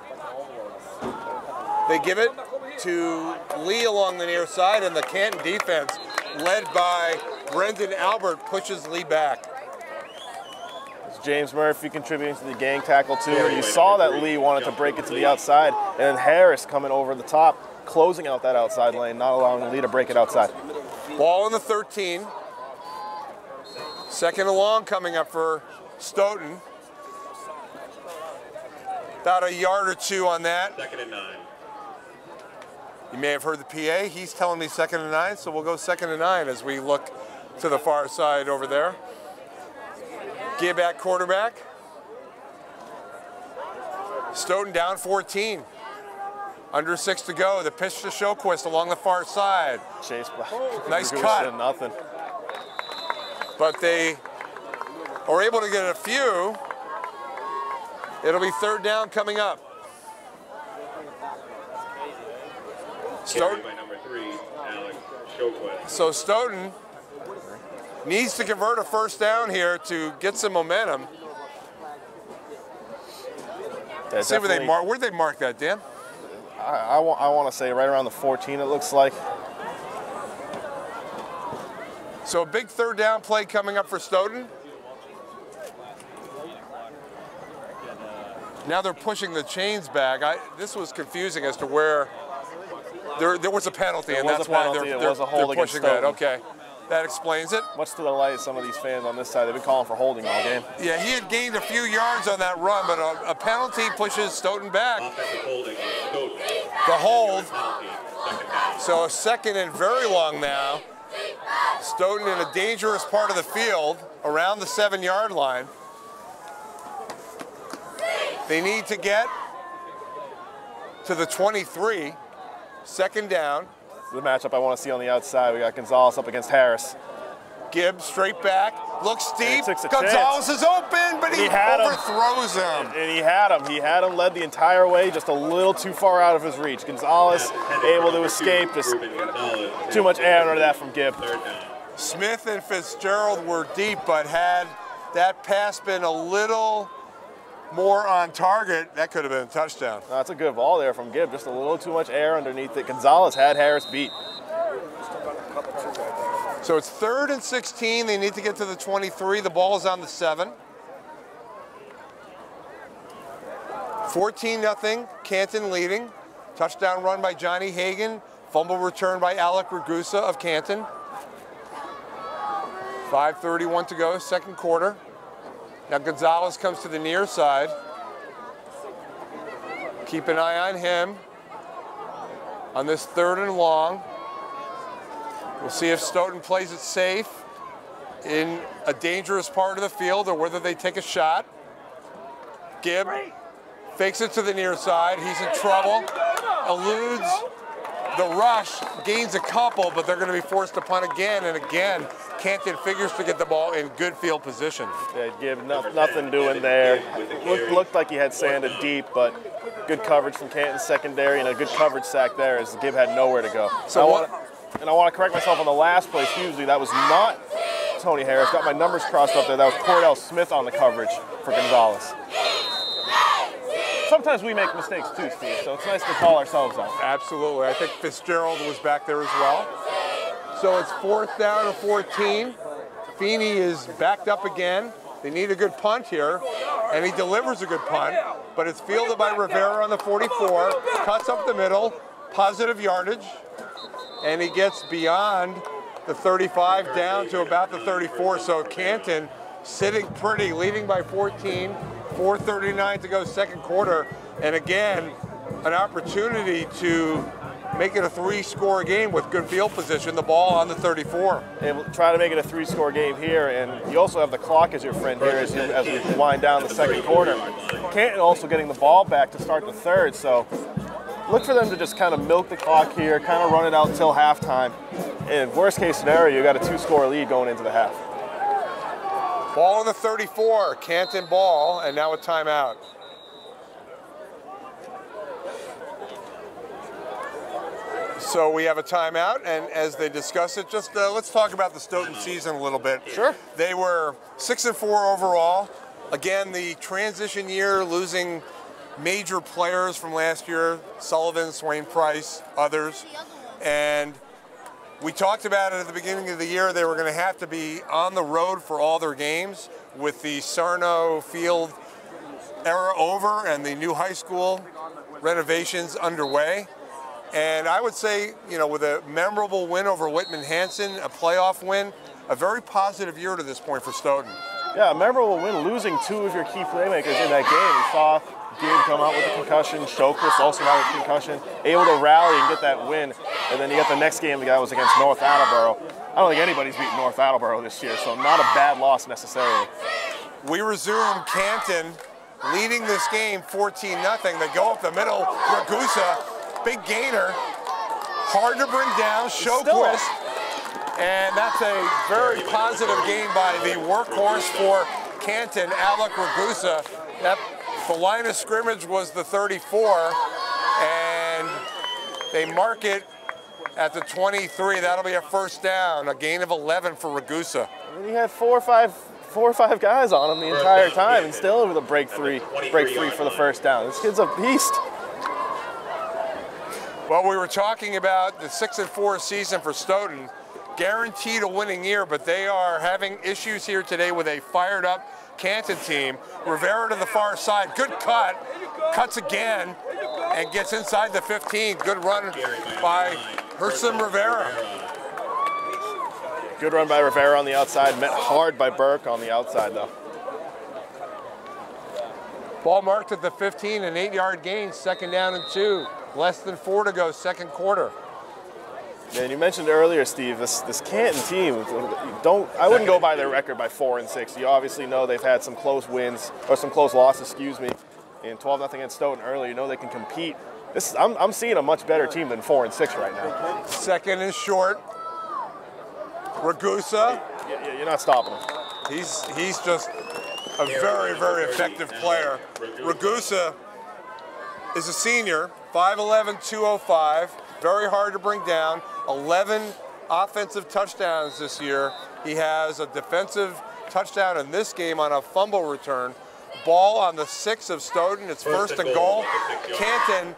They give it to Lee along the near side, and the Canton defense, led by Brendan Albert, pushes Lee back. James Murphy contributing to the gang tackle too. You saw that Lee wanted to break it to the outside, and then Harris coming over the top, closing out that outside lane, not allowing Lee to break it outside. Ball on the 13. 2nd and long coming up for Stoughton. About a yard or two on that. 2nd and 9. You may have heard the PA. He's telling me 2nd and 9, so we'll go 2nd and 9 as we look to the far side over there. Give back quarterback. Stoughton down 14. Under 6 to go. The pitch to Showquist along the far side. Chase. Nice cut. Nothing. But they are able to get a few. It'll be 3rd down coming up. Stoughton by number 3, Alex Showquist. So Stoughton needs to convert a 1st down here to get some momentum. Yeah, see where they mark. Where'd they mark that, Dan? I want to say right around the 14. It looks like. So a big 3rd down play coming up for Stoughton. Now they're pushing the chains back. This was confusing as to where there was a penalty, and that's why they're pushing that. Okay. That explains it. Much to the delight of some of these fans on this side, they've been calling for holding all game. Yeah, he had gained a few yards on that run, but a penalty pushes Stoughton back. The hold. So a 2nd and very long now. Stoughton in a dangerous part of the field, around the 7-yard line. They need to get to the 23. 2nd down. The matchup I want to see on the outside. We got Gonzalez up against Harris. Gibbs straight back, looks deep. Gonzalez is open, but he overthrows him. And he had him. He had him led the entire way, just a little too far out of his reach. Gonzalez able to escape. Just too much air under that from Gibb. Smith and Fitzgerald were deep, but had that pass been a little more on target, that could have been a touchdown. That's a good ball there from Gibb. Just a little too much air underneath it. Gonzalez had Harris beat. So it's 3rd and 16. They need to get to the 23. The ball is on the 7. 14-0. Canton leading. Touchdown run by Johnny Hagan. Fumble return by Alec Ragusa of Canton. 5:31 to go, 2nd quarter. Now Gonzalez comes to the near side. Keep an eye on him on this 3rd and long. We'll see if Stoughton plays it safe in a dangerous part of the field or whether they take a shot. Gibb fakes it to the near side. He's in trouble. Eludes the rush, gains a couple, but they're going to be forced to punt again and again. Canton figures to get the ball in good field position. Yeah, Gibb, nothing doing there. Looked like he had Sanda deep, but good coverage from Canton's secondary and a good coverage sack there as Gibb had nowhere to go. So I want to correct myself on the last play hugely. That was not Tony Harris. Got my numbers crossed up there. That was Cordell Smith on the coverage for Gonzalez. Sometimes we make mistakes too, Steve, so it's nice to call ourselves out. Absolutely. I think Fitzgerald was back there as well. So it's 4th down and 14. Feeney is backed up again. They need a good punt here, and he delivers a good punt, but it's fielded by Rivera on the 44, cuts up the middle, positive yardage, and he gets beyond the 35 down to about the 34. So Canton sitting pretty, leading by 14, 4:39 to go second quarter, and again, an opportunity to make it a 3-score game with good field position, the ball on the 34. And we'll try to make it a 3-score game here, and you also have the clock as your friend here as we wind down the second quarter. Canton also getting the ball back to start the third, so look for them to just kind of milk the clock here, kind of run it out until halftime. In worst case scenario, you got a 2-score lead going into the half. Ball on the 34, Canton ball, and now a timeout. So we have a timeout, and as they discuss it, just let's talk about the Stoughton season a little bit. Sure. They were 6-4 overall. Again, the transition year, losing major players from last year, Sullivan, Swain Price, others. And we talked about it at the beginning of the year. They were going to have to be on the road for all their games with the Sarno Field era over and the new high school renovations underway. And I would say, you know, with a memorable win over Whitman-Hanson, a playoff win, a very positive year to this point for Stoughton. Yeah, a memorable win, losing 2 of your key playmakers in that game. We saw Gabe come out with a concussion, Shokus also out with a concussion, able to rally and get that win. And then you got the next game, the guy was against North Attleboro. I don't think anybody's beaten North Attleboro this year, so not a bad loss necessarily. We resume Canton leading this game 14-0. They go up the middle, Ragusa, big gainer, hard to bring down, Shoquist, and that's a very positive game by the workhorse for Canton, Alec Ragusa. The line of scrimmage was the 34, and they mark it at the 23. That'll be a first down, a gain of 11 for Ragusa. And he had four or five guys on him the entire time, and still able to break free for the first down. This kid's a beast. Well, we were talking about the 6-4 season for Stoughton, guaranteed a winning year, but they are having issues here today with a fired-up Canton team. Rivera to the far side, good cut, cuts again, and gets inside the 15. Good run by Herson Rivera. Good run by Rivera on the outside, met hard by Burke on the outside, though. Ball marked at the 15, an 8-yard gain, second down and 2. Less than 4 to go, second quarter. And you mentioned earlier, Steve, this Canton team, I wouldn't go by their record by 4-6. You obviously know they've had some close wins, or some close losses, excuse me, in 12-0 against Stoughton earlier. You know they can compete. I'm seeing a much better team than 4-6 right now. Second and short. Ragusa. You're not stopping him. He's just a very, very effective player. Ragusa is a senior, 5'11", 205. Very hard to bring down. 11 offensive touchdowns this year. He has a defensive touchdown in this game on a fumble return. Ball on the 6 of Stoughton. It's first and goal. Canton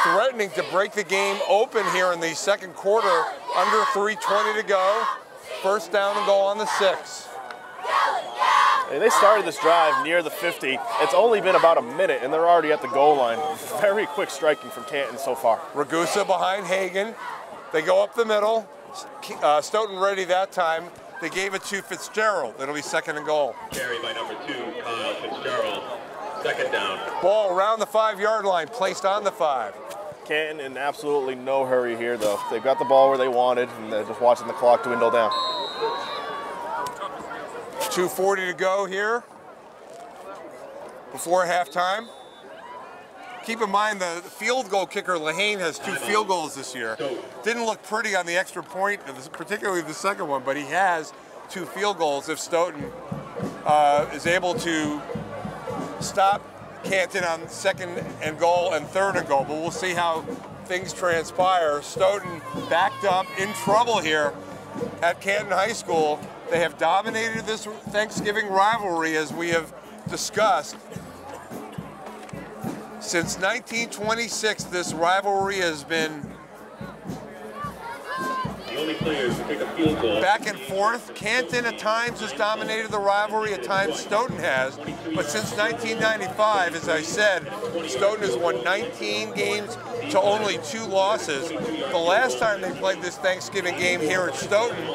threatening to break the game open here in the second quarter. Under 3:20 to go. First down and goal on the 6. And they started this drive near the 50. It's only been about a minute, and they're already at the goal line. Very quick striking from Canton so far. Ragusa behind Hagan. They go up the middle. Stoughton ready that time. They gave it to Fitzgerald. It'll be second and goal. Carried by number 2, Kyle Fitzgerald. Second down. Ball around the 5-yard line, placed on the 5. Canton in absolutely no hurry here, though. They got the ball where they wanted, and they're just watching the clock dwindle down. 2:40 to go here before halftime. Keep in mind the field goal kicker, Lehane, has 2 field goals this year. Didn't look pretty on the extra point, particularly the second one, but he has 2 field goals if Stoughton is able to stop Canton on second and goal and third and goal. But we'll see how things transpire. Stoughton backed up, in trouble here at Canton High School. They have dominated this Thanksgiving rivalry, as we have discussed. Since 1926, this rivalry has been the only players to take a field goal. Back and forth. Canton at times has dominated the rivalry, at times Stoughton has. But since 1995, as I said, Stoughton has won 19 games to only 2 losses. The last time they played this Thanksgiving game here at Stoughton,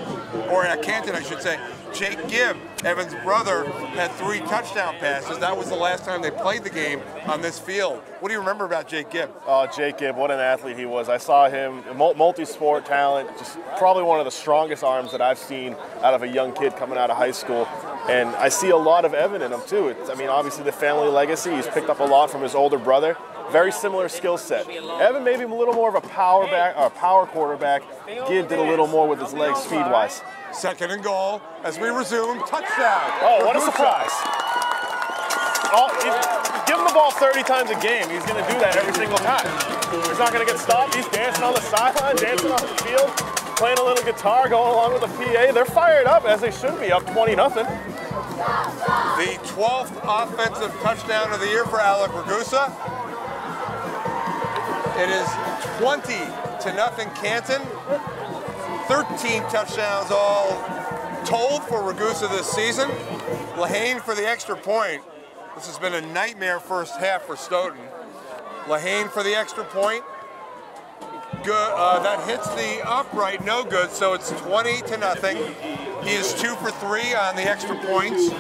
or at Canton I should say, Jake Gibb, Evan's brother, had 3 touchdown passes. That was the last time they played the game on this field. What do you remember about Jake Gibb? Oh, Jake Gibb, what an athlete he was. I saw him, multi-sport talent, just probably one of the strongest arms that I've seen out of a young kid coming out of high school. And I see a lot of Evan in him too. I mean, obviously the family legacy, he's picked up a lot from his older brother. Very similar skill set. Evan maybe a little more of a power quarterback. Gibb did a little more with his legs speed-wise. 2nd and goal as we resume. Touchdown. Oh, what a surprise. Give him the ball 30 times a game. He's going to do that every single time. He's not going to get stopped. He's dancing on the sideline, dancing off the field, playing a little guitar, going along with the PA. They're fired up, as they should be, up 20-0. The 12th offensive touchdown of the year for Alec Ragusa. It is 20-0 Canton. 13 touchdowns all told for Ragusa this season. Lehane for the extra point. This has been a nightmare first half for Stoughton. Lehane for the extra point. Good. That hits the upright, no good, so it's 20-0. He is 2 for 3 on the extra points.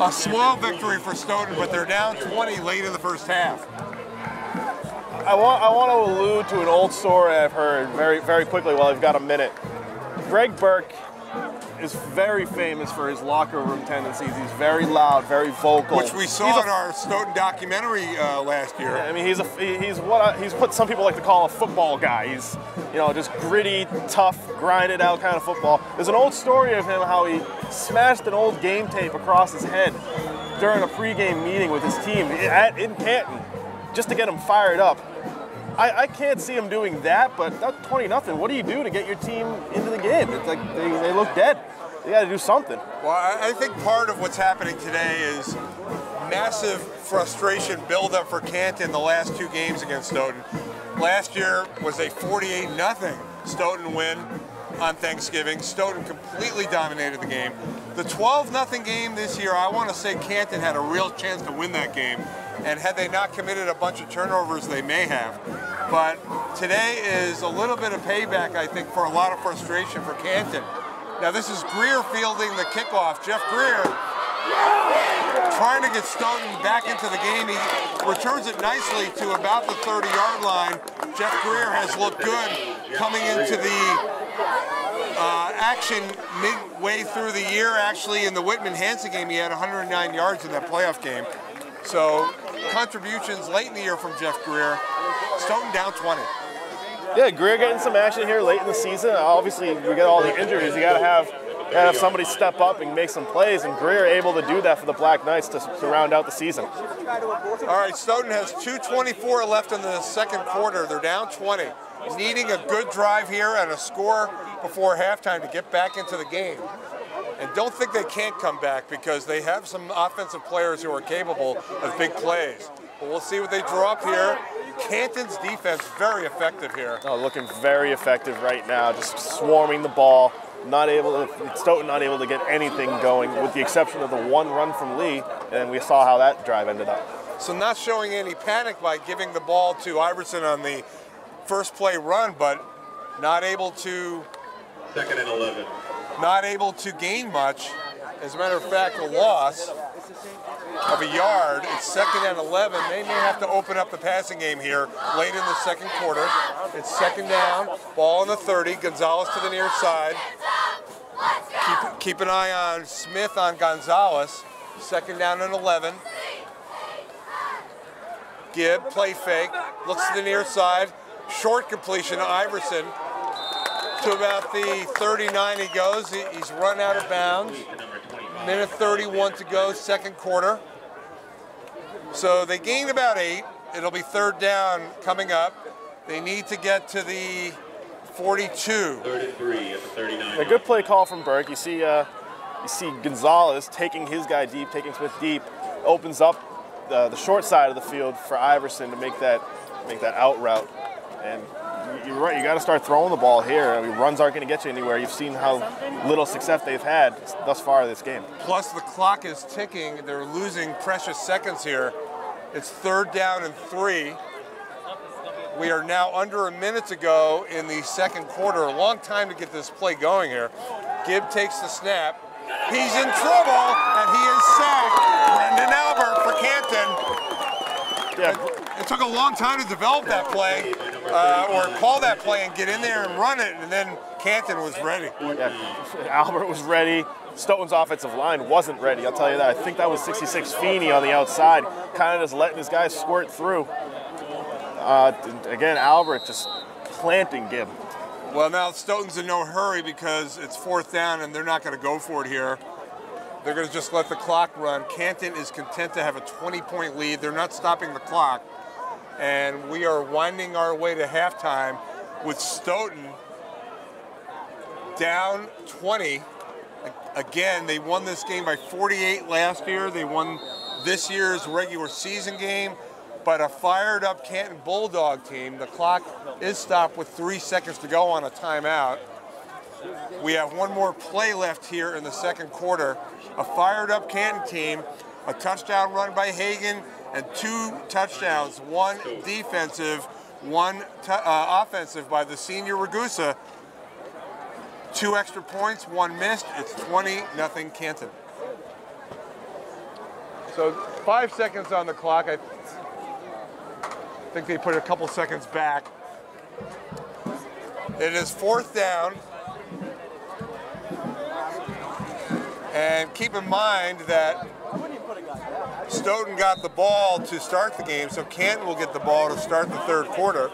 A small victory for Stoughton, but they're down 20 late in the first half. I want to allude to an old story I've heard very, very quickly while I've got a minute. Greg Burke is very famous for his locker room tendencies. He's very loud, very vocal. Which we saw in our Stoughton documentary last year. Yeah, I mean, he's what some people like to call a football guy. He's, you know, just gritty, tough, grinded out kind of football. There's an old story of him how he smashed an old game tape across his head during a pregame meeting with his team in Canton, just to get him fired up. I can't see him doing that, but that's 20-0. What do you do to get your team into the game? It's like they look dead. They got to do something. Well, I think part of what's happening today is massive frustration buildup for Canton the last 2 games against Stoughton. Last year was a 48-0 Stoughton win on Thanksgiving. Stoughton completely dominated the game. The 12-0 game this year, I want to say Canton had a real chance to win that game. And had they not committed a bunch of turnovers, they may have. But today is a little bit of payback, I think, for a lot of frustration for Canton. Now this is Greer fielding the kickoff. Jeff Greer trying to get Stoughton back into the game. He returns it nicely to about the 30-yard line. Jeff Greer has looked good coming into the action midway through the year. Actually, in the Whitman-Hanson game, he had 109 yards in that playoff game. So contributions late in the year from Jeff Greer. Stoughton down 20. Yeah, Greer getting some action here late in the season. Obviously, we get all the injuries. You got to have somebody step up and make some plays, and Greer able to do that for the Black Knights to round out the season. All right, Stoughton has 2:24 left in the second quarter. They're down 20. Needing a good drive here and a score before halftime to get back into the game. And don't think they can't come back because they have some offensive players who are capable of big plays. But we'll see what they draw up here. Canton's defense very effective here. Oh, looking very effective right now, just swarming the ball. Stoughton not able to get anything going with the exception of the 1 run from Lee, and we saw how that drive ended up. So not showing any panic by giving the ball to Iverson on the first play run, but not able to... 2nd and 11. Not able to gain much. As a matter of fact, a loss of a yard. It's 2nd and 11. They may have to open up the passing game here late in the second quarter. It's 2nd down, ball on the 30. Gonzalez to the near side. Keep an eye on Smith on Gonzalez. 2nd down and 11. Gibb, play fake, looks to the near side. Short completion to Iverson. To about the 39 he goes. He's run out of bounds. Minute 31 to go, second quarter. So they gained about 8. It'll be 3rd down coming up. They need to get to the 42. 3rd and 3 at the 39. A good play call from Burke. You see Gonzalez taking his guy deep, taking Smith deep, opens up the short side of the field for Iverson to make that out route. And you're right, you got to start throwing the ball here. I mean, runs aren't going to get you anywhere. You've seen how little success they've had thus far this game. Plus the clock is ticking. They're losing precious seconds here. It's 3rd down and 3. We are now under a minute to go in the second quarter. A long time to get this play going here. Gibb takes the snap. He's in trouble, and he is sacked. Brendan Albert for Canton. Yeah. It took a long time to develop that play, or call that play and get in there and run it, and then Canton was ready. Yeah. Albert was ready. Stoughton's offensive line wasn't ready, I'll tell you that. I think that was 66 Feeney on the outside, kind of just letting his guys squirt through. Again, Albert just planting Gibb. Well, now Stoughton's in no hurry because it's 4th down and they're not going to go for it here. They're going to just let the clock run. Canton is content to have a 20-point lead. They're not stopping the clock. And we are winding our way to halftime with Stoughton down 20. Again, they won this game by 48 last year. They won this year's regular season game. But a fired-up Canton Bulldog team, the clock is stopped with 3 seconds to go on a timeout. We have one more play left here in the second quarter. A fired-up Canton team, a touchdown run by Hagan, and 2 touchdowns, 1 defensive, 1 offensive by the senior Ragusa. 2 extra points, 1 missed. It's 20-0 Canton. So 5 seconds on the clock. I think they put a couple seconds back. It is 4th down. And keep in mind that Stoughton got the ball to start the game, so Canton will get the ball to start the third quarter.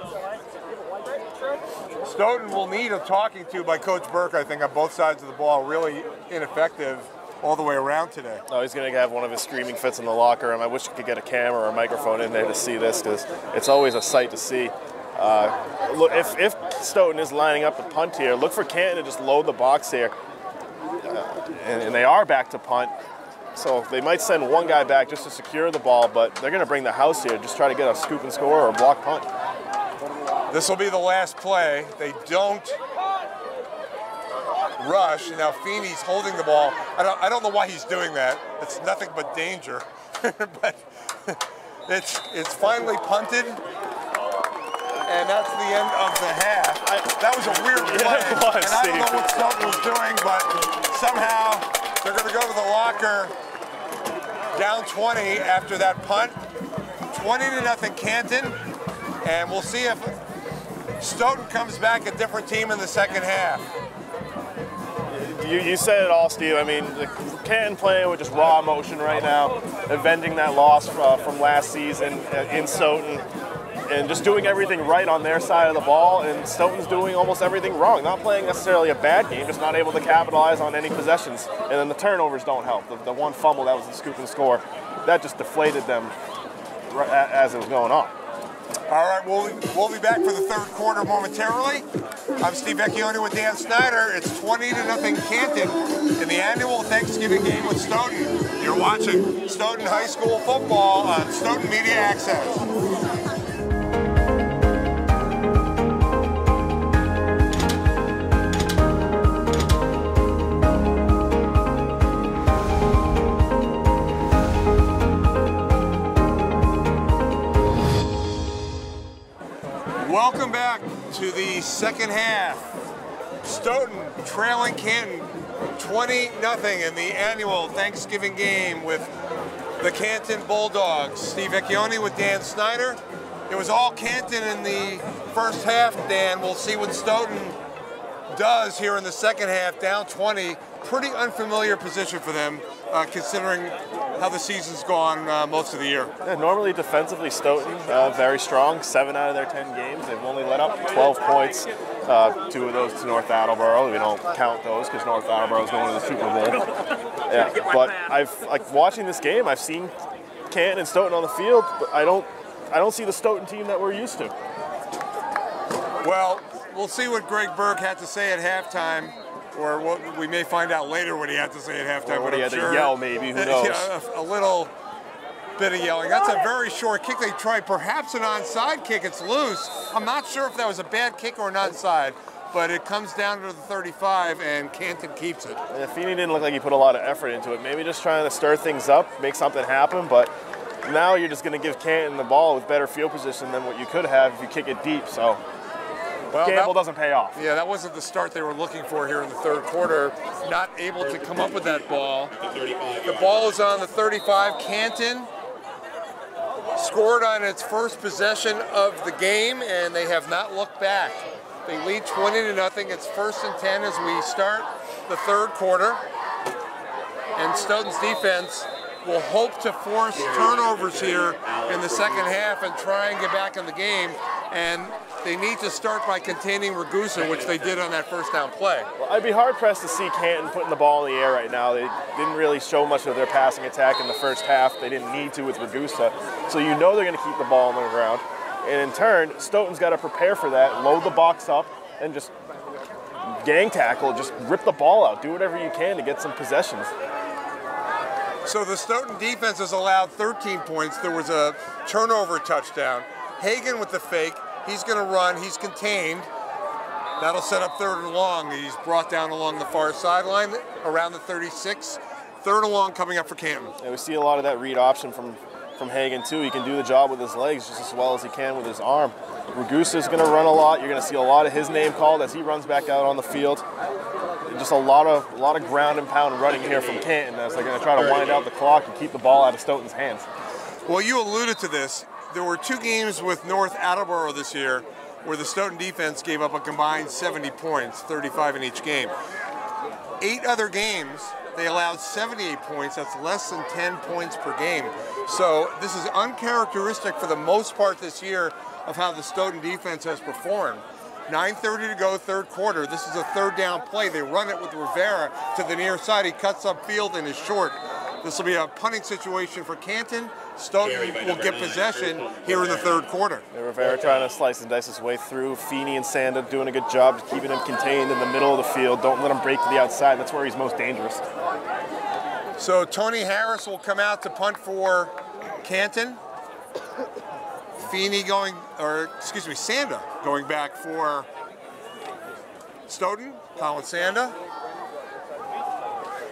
Stoughton will need a talking to by Coach Burke, I think, on both sides of the ball. Really ineffective all the way around today. Oh, he's going to have one of his screaming fits in the locker room. I wish you could get a camera or a microphone in there to see this, because it's always a sight to see. Look, if Stoughton is lining up to punt here, look for Canton to just load the box here. And they are back to punt. So they might send one guy back just to secure the ball, but they're going to bring the house here, just try to get a scoop and score or a block punt. This will be the last play. They don't rush. Now Feeney's holding the ball. I don't know why he's doing that. It's nothing but danger. But it's finally punted. And that's the end of the half. That was a weird play. Yeah, it was, and I don't know what Stoughton was doing, but somehow they're going to go to the locker down 20 after that punt. 20-0 Canton. And we'll see if Stoughton comes back a different team in the second half. You said it all, Steve. I mean, the Canton playing with just raw emotion right now, avenging that loss from last season in Stoughton, and just doing everything right on their side of the ball, and Stoughton's doing almost everything wrong. Not playing necessarily a bad game, just not able to capitalize on any possessions. And then the turnovers don't help. The one fumble that was the scoop and score, that just deflated them as it was going on. All right, we'll be back for the third quarter momentarily. I'm Steve Vecchione with Dan Snyder. It's 20-0 Canton in the annual Thanksgiving game with Stoughton. You're watching Stoughton High School football on Stoughton Media Access. Welcome back to the second half. Stoughton trailing Canton 20-0 in the annual Thanksgiving game with the Canton Bulldogs. Steve Vecchione with Dan Snyder. It was all Canton in the first half, Dan. We'll see what Stoughton does here in the second half, down 20. Pretty unfamiliar position for them, considering how the season's gone most of the year. Yeah, normally defensively, Stoughton very strong. 7 out of their 10 games, they've only let up 12 points. 2 of those to North Attleboro. We don't count those because North Attleboro is going to the Super Bowl. Yeah, but watching this game, I've seen Canton and Stoughton on the field, but I don't see the Stoughton team that we're used to. Well, we'll see what Greg Burke had to say at halftime. Or what we may find out later what he had to say at halftime. Or what he had to yell, maybe, who knows? Yeah, a little bit of yelling. That's a very short kick. They tried perhaps an onside kick. It's loose. I'm not sure if that was a bad kick or an onside, but it comes down to the 35, and Canton keeps it. Yeah, Feeney didn't look like he put a lot of effort into it. Maybe just trying to stir things up, make something happen, but now you're just going to give Canton the ball with better field position than what you could have if you kick it deep. So Well, gamble doesn't pay off. Yeah, that wasn't the start they were looking for here in the third quarter. Not able to come up with that ball. The ball is on the 35. Canton scored on its first possession of the game, and they have not looked back. They lead 20-0. It's 1st and 10 as we start the third quarter. And Stoughton's defense will hope to force turnovers here in the second half and try and get back in the game. And they need to start by containing Ragusa, which they did on that first down play. Well, I'd be hard-pressed to see Canton putting the ball in the air right now. They didn't really show much of their passing attack in the first half. They didn't need to with Ragusa. So you know they're going to keep the ball on the ground. And in turn, Stoughton's got to prepare for that, load the box up, and just gang tackle, just rip the ball out. Do whatever you can to get some possessions. So the Stoughton defense has allowed 13 points. There was a turnover touchdown. Hagan with the fake. He's going to run. He's contained. That'll set up 3rd and long. He's brought down along the far sideline around the 36. 3rd and long coming up for Canton. Yeah, we see a lot of that read option from Hagan too. He can do the job with his legs just as well as he can with his arm. Ragusa is going to run a lot. You're going to see a lot of his name called as he runs back out on the field. Just a lot of ground and pound running here from Canton as they're going to try to wind out the clock and keep the ball out of Stoughton's hands. Well, you alluded to this. There were 2 games with North Attleboro this year where the Stoughton defense gave up a combined 70 points, 35 in each game. 8 other games, they allowed 78 points. That's less than 10 points per game. So this is uncharacteristic for the most part this year of how the Stoughton defense has performed. 9:30 to go, third quarter. This is a 3rd down play. They run it with Rivera to the near side. He cuts upfield and is short. This will be a punting situation for Canton. Stoughton will get possession here in the 3rd quarter. Yeah, Rivera trying to slice and dice his way through. Feeney and Sanda doing a good job of keeping him contained in the middle of the field. Don't let him break to the outside. That's where he's most dangerous. So Tony Harris will come out to punt for Canton. Feeney Sanda going back for Stoughton. Colin Sanda.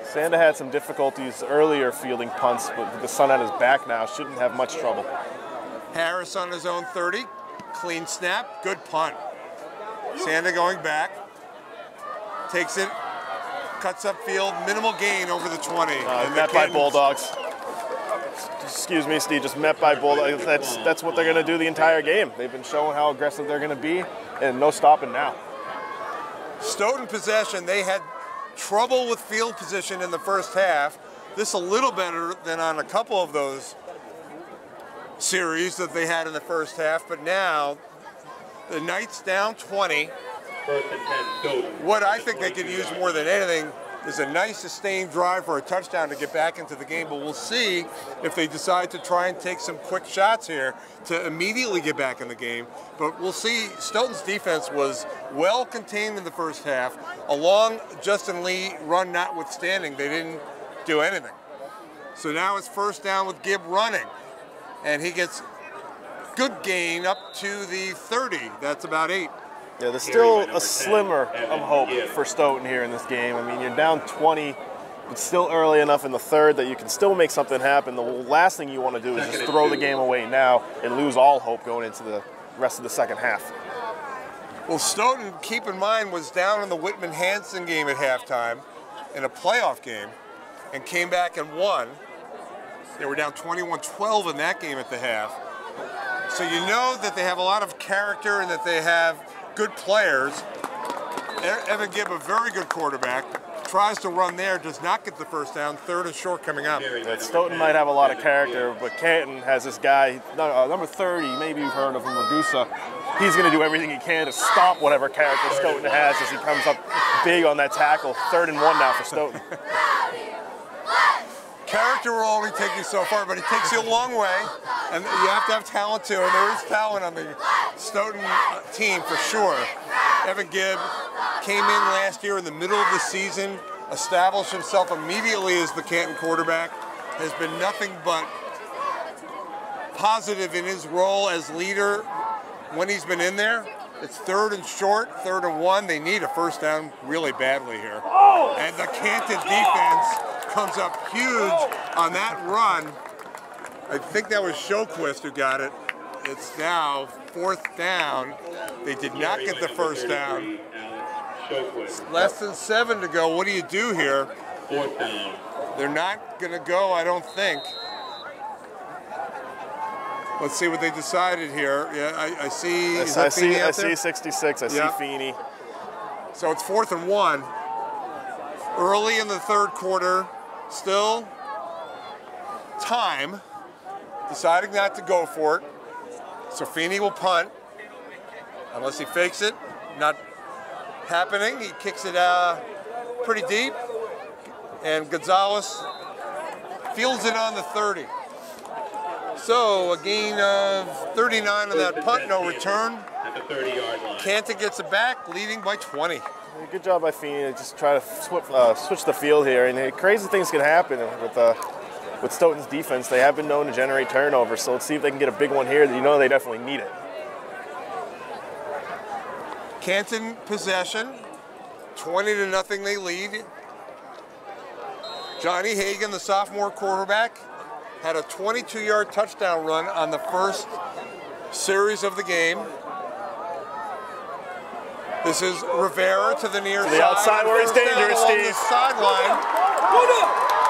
Sanda had some difficulties earlier fielding punts, but with the sun at his back now, shouldn't have much trouble. Harris on his own 30. Clean snap. Good punt. Sanda going back. Takes it. Cuts upfield. Minimal gain over the 20. Met by Bulldogs. Excuse me, Steve, just met by Bulldogs. That's what they're going to do the entire game. They've been showing how aggressive they're going to be, and no stopping now. Stoughton possession, they had trouble with field position in the first half. This a little better than on a couple of those series that they had in the first half, but now the Knights down 20. What I think they could use more than anything is a nice sustained drive for a touchdown to get back into the game, but we'll see if they decide to try and take some quick shots here to immediately get back in the game. But we'll see. Stoughton's defense was well contained in the first half. A long Justin Lee run notwithstanding, they didn't do anything. So now it's 1st down with Gibb running, and he gets good gain up to the 30. That's about 8. Yeah, there's still a slimmer of hope for Stoughton here in this game. I mean, you're down 20. It's still early enough in the 3rd that you can still make something happen. The last thing you want to do is just throw the game away now and lose all hope going into the rest of the second half. Well, Stoughton, keep in mind, was down in the Whitman-Hanson game at halftime in a playoff game and came back and won. They were down 21-12 in that game at the half. So you know that they have a lot of character and that they have good players. Evan Gibb, a very good quarterback, tries to run there, does not get the 1st down, 3rd and short coming up. Stoughton might have a lot of character, but Canton has this guy, number 30, maybe you've heard of him, Ragusa. He's going to do everything he can to stop whatever character Stoughton has as he comes up big on that tackle. 3rd and 1 now for Stoughton. Character will only take you so far, but it takes you a long way, and you have to have talent too, and there is talent on the Stoughton team for sure. Evan Gibb came in last year in the middle of the season, established himself immediately as the Canton quarterback, has been nothing but positive in his role as leader when he's been in there. It's 3rd and short, 3rd and 1. They need a 1st down really badly here. And the Canton defense comes up huge on that run. I think that was Showquist who got it. It's now 4th down. They did not get the first down. Less than 7 to go. What do you do here? Fourth down. They're not going to go, I don't think. Let's see what they decided here. Yeah, I see. Is that Feeney out there? I see 66. I see Feeney. So it's 4th and 1. Early in the third quarter, still time. Deciding not to go for it. So Feeney will punt, unless he fakes it. Not happening. He kicks it pretty deep, and Gonzalez fields it on the 30. So a gain of 39 on that punt, no return. At the 30-yard line. Canton gets it back, leading by 20. Good job by Feeney to just try to switch the field here, and crazy things can happen with Stoughton's defense. They have been known to generate turnovers, so let's see if they can get a big one here. You know they definitely need it. Canton possession, 20-0 they lead. Johnny Hagan, the sophomore quarterback, had a 22-yard touchdown run on the first series of the game. This is Rivera to the near side. The outside where he's dangerous, Steve. The sideline.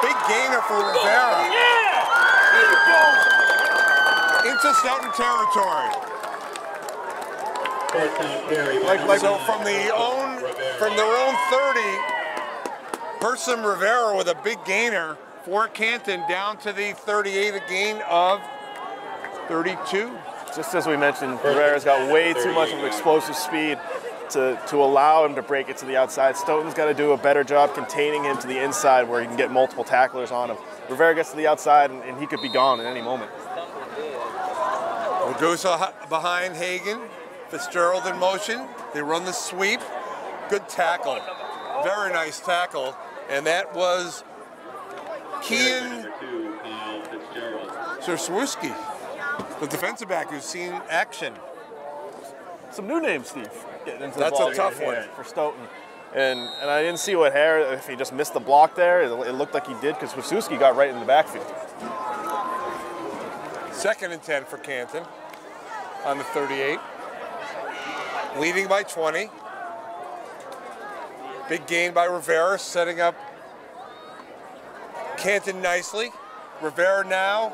Big gainer for Rivera. Into Stoughton territory. So from their own 30, Hersom Rivera with a big gainer for Canton down to the 38, a gain of 32. Just as we mentioned, Rivera's got way too much of explosive speed to allow him to break it to the outside. Stoughton's got to do a better job containing him to the inside where he can get multiple tacklers on him. Rivera gets to the outside and he could be gone at any moment. Ragusa behind Hagan. Fitzgerald in motion. They run the sweep. Good tackle. Very nice tackle. And that was Kian Sierzewski, the defensive back who's seen action. Some new names, Steve. That's a tough one for Stoughton. And I didn't see if he just missed the block there. It looked like he did because Sierzewski got right in the backfield. 2nd and 10 for Canton on the 38. Leading by 20. Big gain by Rivera, setting up Canton nicely. Rivera now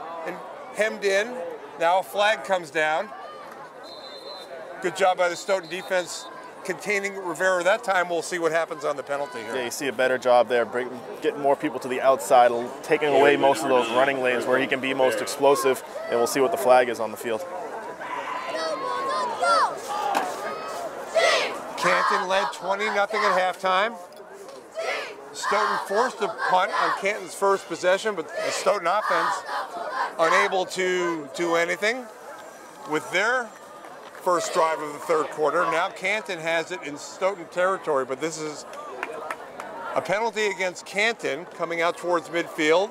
hemmed in. Now a flag comes down. Good job by the Stoughton defense containing Rivera that time. We'll see what happens on the penalty here. Yeah, you see a better job there, getting more people to the outside, taking away most of those running lanes where he can be most explosive, and we'll see what the flag is on the field. Canton led 20-0 at halftime. Stoughton forced a punt on Canton's first possession, but the Stoughton offense unable to do anything with their first drive of the third quarter. Now Canton has it in Stoughton territory, but this is a penalty against Canton coming out towards midfield.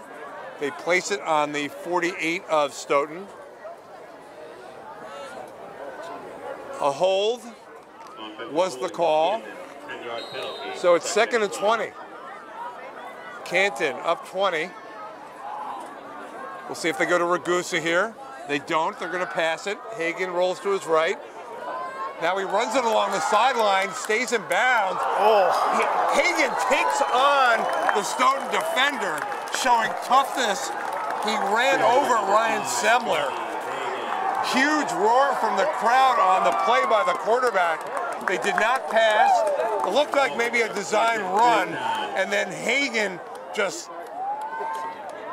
They place it on the 48 of Stoughton. A hold was the call. So it's 2nd and 20. Canton up 20. We'll see if they go to Ragusa here. They don't. They're going to pass it. Hagan rolls to his right. Now he runs it along the sideline, stays in bounds. Oh, Hagan takes on the Stoughton defender, showing toughness. He ran over Ryan Semler. Huge roar from the crowd on the play by the quarterback. They did not pass. It looked like maybe a design run, and then Hagan just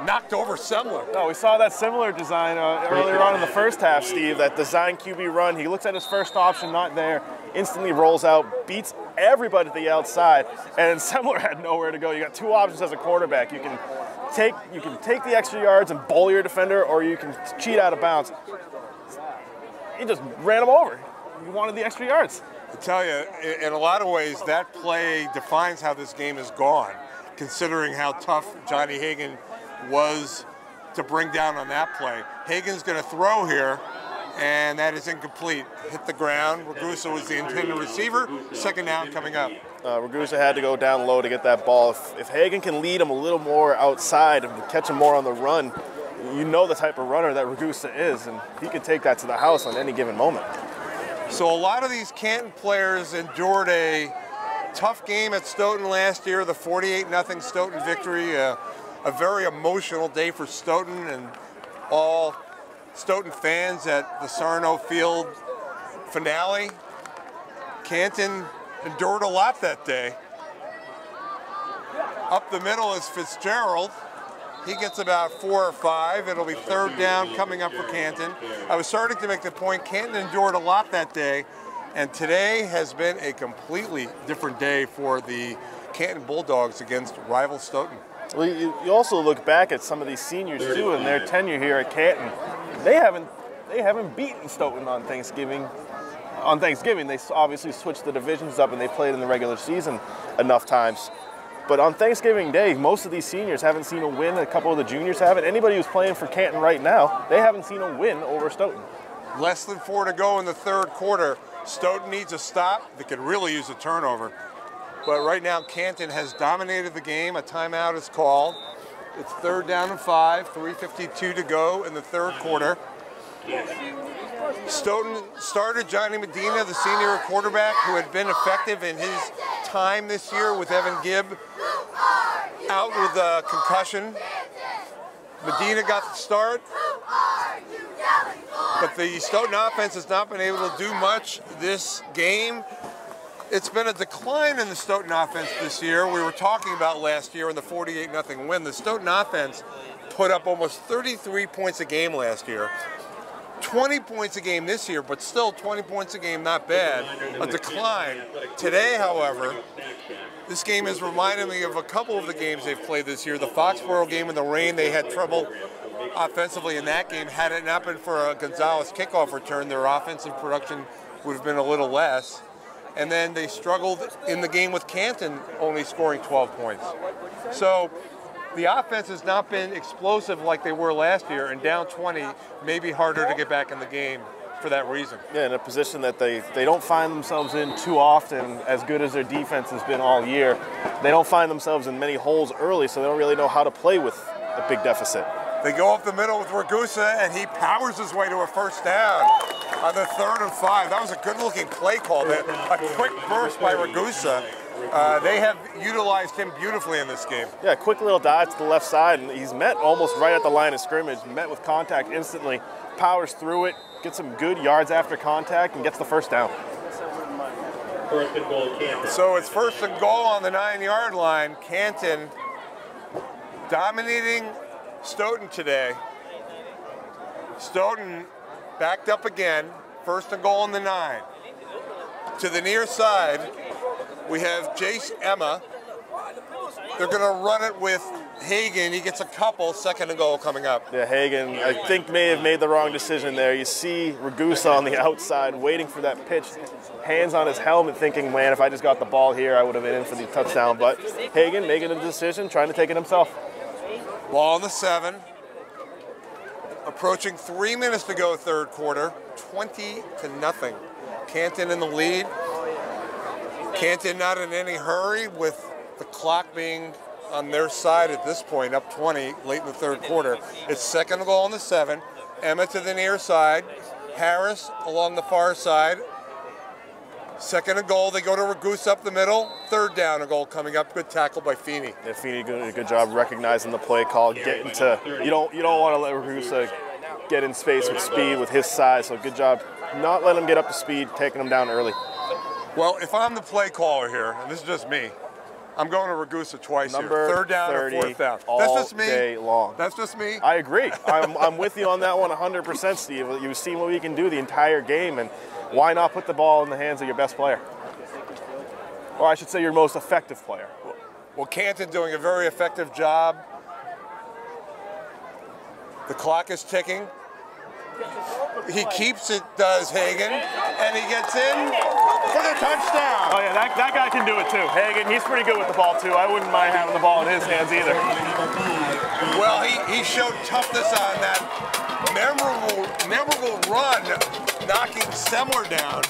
knocked over Semler. No, we saw that similar design earlier on in the first half, Steve, that design QB run. He looks at his first option, not there, instantly rolls out, beats everybody to the outside, and Semler had nowhere to go. You got two options as a quarterback. You can take the extra yards and bowl your defender, or you can cheat out of bounds. He just ran him over. He wanted the extra yards. I tell you, in a lot of ways, that play defines how this game has gone, considering how tough Johnny Hagan was to bring down on that play. Hagan's going to throw here, and that is incomplete. Hit the ground. Ragusa was the intended receiver. 2nd down coming up. Ragusa had to go down low to get that ball. If Hagan can lead him a little more outside and catch him more on the run, you know the type of runner that Ragusa is, and he can take that to the house on any given moment. So a lot of these Canton players endured a tough game at Stoughton last year, the 48-0 Stoughton victory, a very emotional day for Stoughton and all Stoughton fans at the Sarno Field finale. Canton endured a lot that day. Up the middle is Fitzgerald. He gets about 4 or 5. It'll be third down coming up for Canton. I was starting to make the point, Canton endured a lot that day, and today has been a completely different day for the Canton Bulldogs against rival Stoughton. Well, you also look back at some of these seniors too, and their tenure here at Canton. They haven't beaten Stoughton on Thanksgiving. On Thanksgiving, they obviously switched the divisions up and they played in the regular season enough times. But on Thanksgiving Day, most of these seniors haven't seen a win. A couple of the juniors haven't. Anybody who's playing for Canton right now, they haven't seen a win over Stoughton. Less than 4 to go in the third quarter. Stoughton needs a stop. They could really use a turnover. But right now, Canton has dominated the game. A timeout is called. It's third down and 5, 3:52 to go in the third quarter. Stoughton started Johnny Medina, the senior quarterback, who had been effective in his time this year with Evan Gibb out with a concussion. Medina got the start, but the Stoughton offense has not been able to do much this game. It's been a decline in the Stoughton offense this year. We were talking about last year in the 48-0 win. The Stoughton offense put up almost 33 points a game last year. 20 points a game this year, but still 20 points a game, not bad. A decline. Today, however, this game has reminded me of a couple of the games they've played this year. The Foxborough game in the rain, they had trouble offensively in that game. Had it not been for a Gonzalez kickoff return, their offensive production would have been a little less. And then they struggled in the game with Canton, only scoring 12 points. So the offense has not been explosive like they were last year, and down 20 may be harder to get back in the game for that reason. Yeah, in a position that they don't find themselves in too often, as good as their defense has been all year. They don't find themselves in many holes early, so they don't really know how to play with a big deficit. They go up the middle with Ragusa, and he powers his way to a first down on the 3rd and 5. That was a good-looking play call. A quick burst by Ragusa. They have utilized him beautifully in this game. Yeah, quick little dive to the left side, and he's met almost right at the line of scrimmage, met with contact instantly, powers through it, gets some good yards after contact, and gets the first down. First and goal, Canton. So it's first and goal on the 9-yard line. Canton dominating Stoughton today. Stoughton backed up again, first and goal on the 9. To the near side, we have Jace Emma. They're going to run it with Hagan. He gets a couple, second and goal coming up. Yeah, Hagan, I think, may have made the wrong decision there. You see Ragusa on the outside waiting for that pitch, hands on his helmet, thinking, man, if I just got the ball here, I would have been in for the touchdown. But Hagan making a decision, trying to take it himself. Ball on the 7. Approaching 3 minutes to go, third quarter, 20-0. Canton in the lead. Canton not in any hurry with the clock being on their side at this point, up 20 late in the third quarter. It's second and goal on the 7. Emma to the near side. Harris along the far side. Second and goal, they go to Ragusa up the middle. Third down and goal coming up. Good tackle by Feeney. Yeah, Feeney did a good job recognizing the play call, getting to, you don't want to let Ragusa get in space with speed with his size, so good job not letting him get up to speed, taking him down early. Well, if I'm the play caller here, and this is just me, I'm going to Ragusa twice here. Third down or fourth down. That's just me. Day long. That's just me. I agree. I'm with you on that one 100%, Steve. You've seen what we can do the entire game, and why not put the ball in the hands of your best player? Or I should say your most effective player. Well, Canton doing a very effective job. The clock is ticking. He keeps it, does Hagan, and he gets in for the touchdown. Oh yeah, that guy can do it too. Hagan, he's pretty good with the ball too. I wouldn't mind having the ball in his hands either. Well, he showed toughness on that memorable run, knocking Semler down.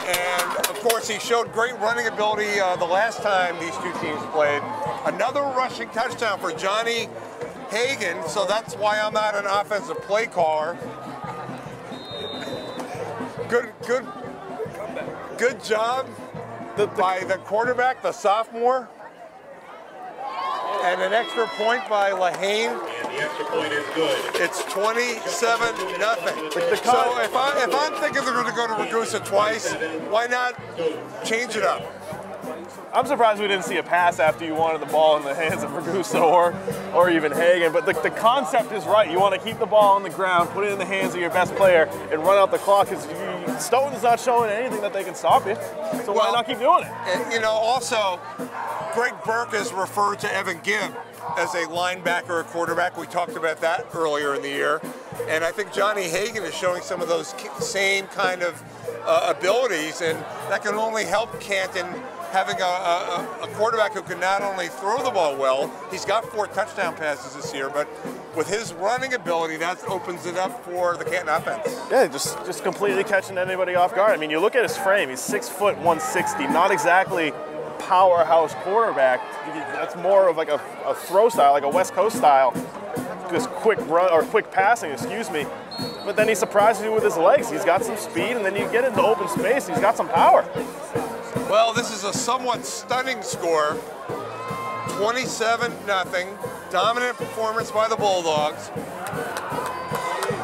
And of course, he showed great running ability the last time these two teams played. Another rushing touchdown for Johnny Hagan, so that's why I'm not an offensive play caller. Good good job by the quarterback, the sophomore. And an extra point by Lahane. And the extra point is good. It's 27-0. So if I'm thinking they're going to go to Ragusa twice, why not change it up? I'm surprised we didn't see a pass after you wanted the ball in the hands of Ragusa or even Hagan. But the concept is right. You want to keep the ball on the ground, put it in the hands of your best player, and run out the clock because Stoughton's not showing anything that they can stop you. So why not keep doing it? And, you know, also, Greg Burke has referred to Evan Gibb as a linebacker or quarterback. We talked about that earlier in the year. And I think Johnny Hagan is showing some of those same kind of abilities, and that can only help Canton having a quarterback who can not only throw the ball well, he's got 4 touchdown passes this year, but with his running ability, that opens it up for the Canton offense. Yeah, just completely catching anybody off guard. I mean, you look at his frame, he's 6 foot 160, not exactly powerhouse quarterback. That's more of like a throw style, like a West Coast style, just quick run or quick passing, excuse me. But then he surprises you with his legs. He's got some speed, and then you get into open space, he's got some power. Well, this is a somewhat stunning score, 27-0, dominant performance by the Bulldogs.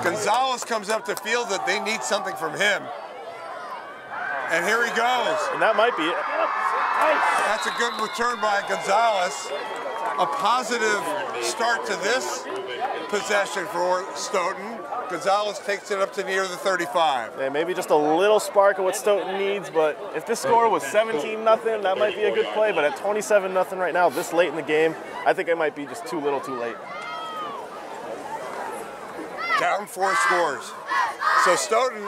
Gonzalez comes up to feel that they need something from him. And here he goes. And that might be it. That's a good return by Gonzalez. A positive start to this possession for Stoughton. Gonzalez takes it up to near the 35. Yeah, maybe just a little spark of what Stoughton needs, but if this score was 17-0, that might be a good play, but at 27-0 right now, this late in the game, I think it might be just too little too late. Down 4 scores. So Stoughton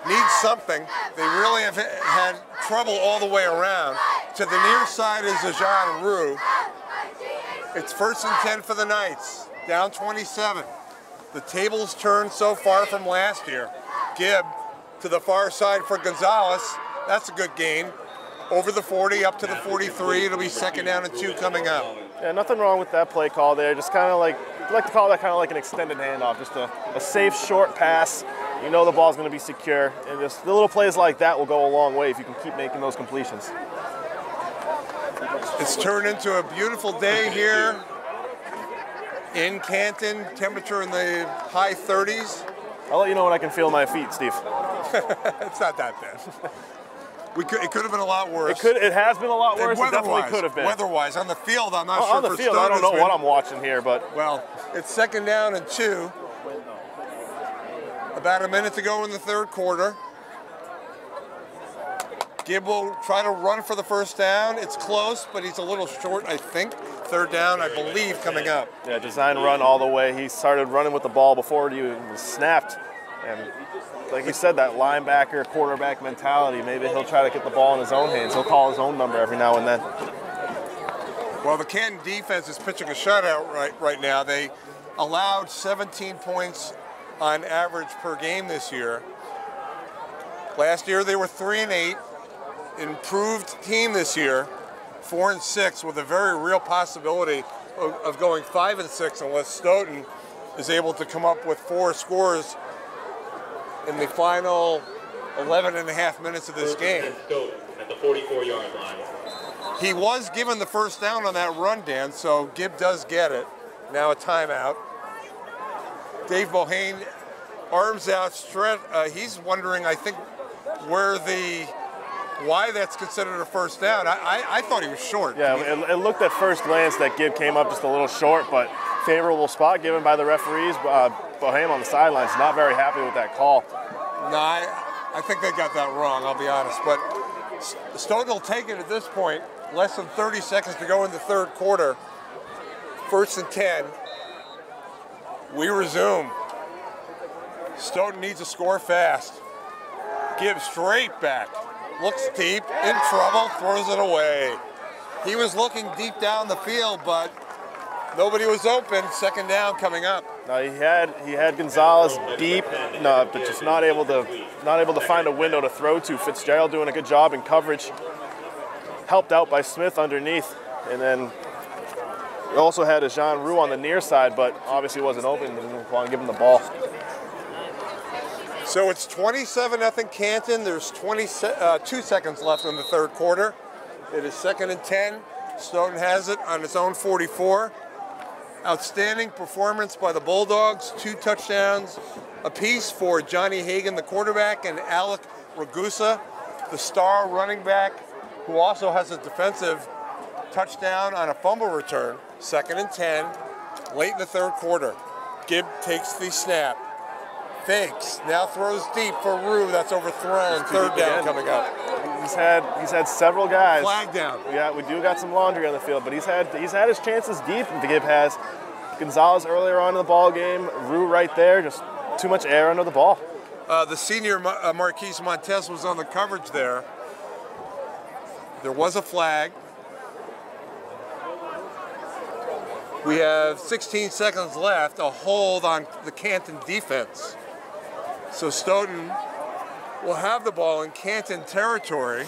needs something. They really have had trouble all the way around. To the near side is Ajan Roux. It's 1st and 10 for the Knights. Down 27. The tables turned so far from last year. Gibb to the far side for Gonzalez. That's a good gain. Over the 40, up to the 43. It'll be 2nd down and 2 coming up. Yeah, nothing wrong with that play call there. Just kind of like, I like to call that kind of like an extended handoff. Just a safe, short pass. You know the ball's going to be secure. And just the little plays like that will go a long way if you can keep making those completions. It's turned into a beautiful day here in Canton. Temperature in the high 30s. I'll let you know when I can feel my feet, Steve. It's not that bad. It could have been a lot worse. It has been a lot worse. It definitely could have been. Weather-wise, on the field, I'm not sure. On the field, I don't know what I'm watching here, but well, it's 2nd down and 2. About a minute to go in the 3rd quarter. Gibb will try to run for the 1st down. It's close, but he's a little short, I think. 3rd down, I believe, coming up. Yeah, design run all the way. He started running with the ball before it even was snapped. And like you said, that linebacker, quarterback mentality, maybe he'll try to get the ball in his own hands. He'll call his own number every now and then. Well, the Canton defense is pitching a shutout right now. They allowed 17 points on average per game this year. Last year they were 3-8. Improved team this year, 4-6, with a very real possibility of going 5-6 unless Stoughton is able to come up with 4 scores in the final 11.5 minutes of this game. At the 44-yard line. He was given the 1st down on that run, Dan, so Gibb does get it. Now a timeout. Dave Bohane, arms outstretched. He's wondering, I think, why that's considered a 1st down. I thought he was short. Yeah, it looked at first glance that Gibb came up just a little short, but favorable spot given by the referees. Bohame on the sidelines, not very happy with that call. No, I think they got that wrong, I'll be honest. But Stoughton will take it at this point. Less than 30 seconds to go in the 3rd quarter. 1st and 10. We resume. Stoughton needs to score fast. Gibb straight back. Looks deep, in trouble, throws it away. He was looking deep down the field, but nobody was open. 2nd down coming up. No, he had Gonzalez deep, but just not able to find a window to throw to. Fitzgerald doing a good job in coverage, helped out by Smith underneath, and then we also had Ajan Roux on the near side, but obviously wasn't open and didn't want to give him the ball. So it's 27-0 Canton. There's 2 seconds left in the third quarter. It is 2nd and 10. Stoughton has it on its own 44. Outstanding performance by the Bulldogs. 2 touchdowns apiece for Johnny Hagan, the quarterback, and Alec Ragusa, the star running back, who also has a defensive touchdown on a fumble return. 2nd and 10, late in the third quarter. Gibb takes the snap. Fakes, now throws deep for Rue, that's overthrown. Third down coming up. He's had several guys. Flag down. Yeah, we do got some laundry on the field, but he's had his chances deep. Gibb has Gonzalez earlier on in the ball game, Rue right there, just too much air under the ball. The senior Marquise Montez was on the coverage there. There was a flag. We have 16 seconds left, a hold on the Canton defense. So Stoughton will have the ball in Canton territory,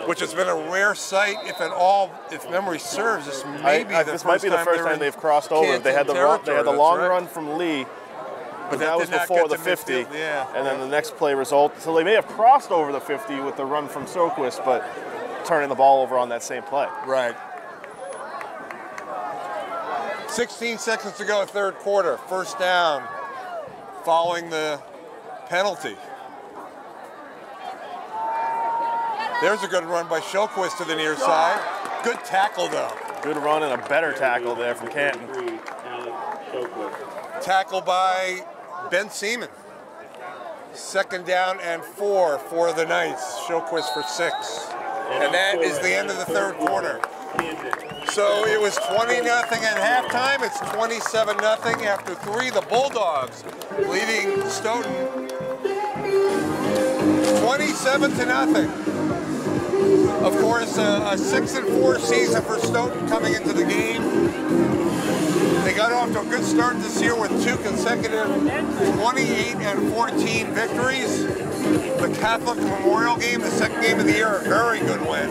which has been a rare sight, if at all, if memory serves. This may be the first time they've crossed over. They had the long run from Lee, but that was before the 50. Yeah. And then the next play result. So they may have crossed over the 50 with the run from Soquist, but turning the ball over on that same play. Right. 16 seconds to go, third quarter. First down, following the penalty. There's a good run by Shilquist to the near side. Good tackle, though. Good run and a better tackle there from Canton. Tackle by Ben Seaman. 2nd down and 4 for the Knights. Shilquist for 6. And that is the end of the third quarter. So it was 20-0 at halftime. It's 27-0 after 3. The Bulldogs leading Stoughton 27-0. Of course, a 6-4 season for Stoughton coming into the game. They got off to a good start this year with 2 consecutive 28-14 victories. The Catholic Memorial game, the second game of the year, a very good win.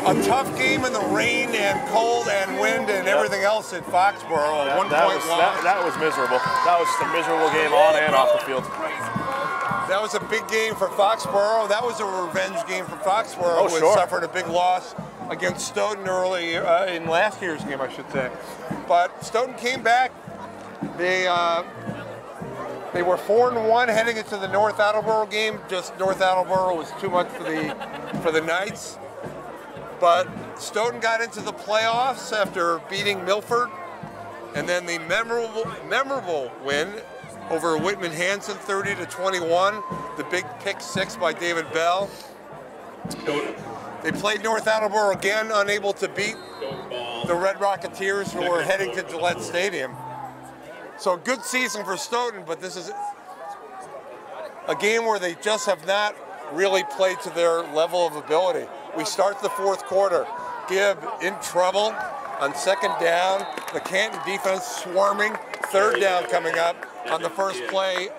A tough game in the rain and cold and wind and everything else at Foxborough. A 1-point loss. That was miserable. That was just a miserable game on and off the field. That was a big game for Foxborough. That was a revenge game for Foxborough, who had suffered a big loss against Stoughton early in last year's game, I should say. But Stoughton came back. They were 4-1 heading into the North Attleboro game. Just North Attleboro was too much for the Knights. But Stoughton got into the playoffs after beating Milford, and then the memorable win over Whitman Hanson, 30-21. The big pick 6 by David Bell. They played North Attleboro again, unable to beat the Red Rocketeers, who were heading to Gillette Stadium. So a good season for Stoughton, but this is a game where they just have not really played to their level of ability. We start the fourth quarter. Gibb in trouble on 2nd down. The Canton defense swarming. 3rd down coming up on the first play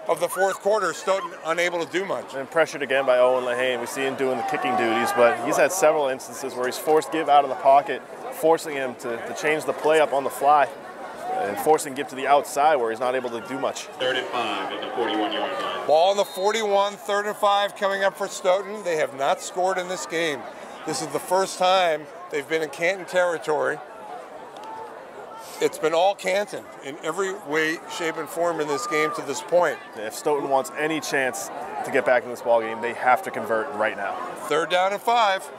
of the fourth quarter. Stoughton unable to do much. And pressured again by Owen Lehane. We see him doing the kicking duties, but he's had several instances where he's forced Gibb out of the pocket, forcing him to change the play up on the fly, and forcing Gibb to the outside where he's not able to do much. 3rd and 5 at the 41-yard line. Ball on the 41, 3rd and 5 coming up for Stoughton. They have not scored in this game. This is the first time they've been in Canton territory. It's been all Canton in every way, shape, and form in this game to this point. If Stoughton wants any chance to get back in this ball game, they have to convert right now. 3rd down and 5.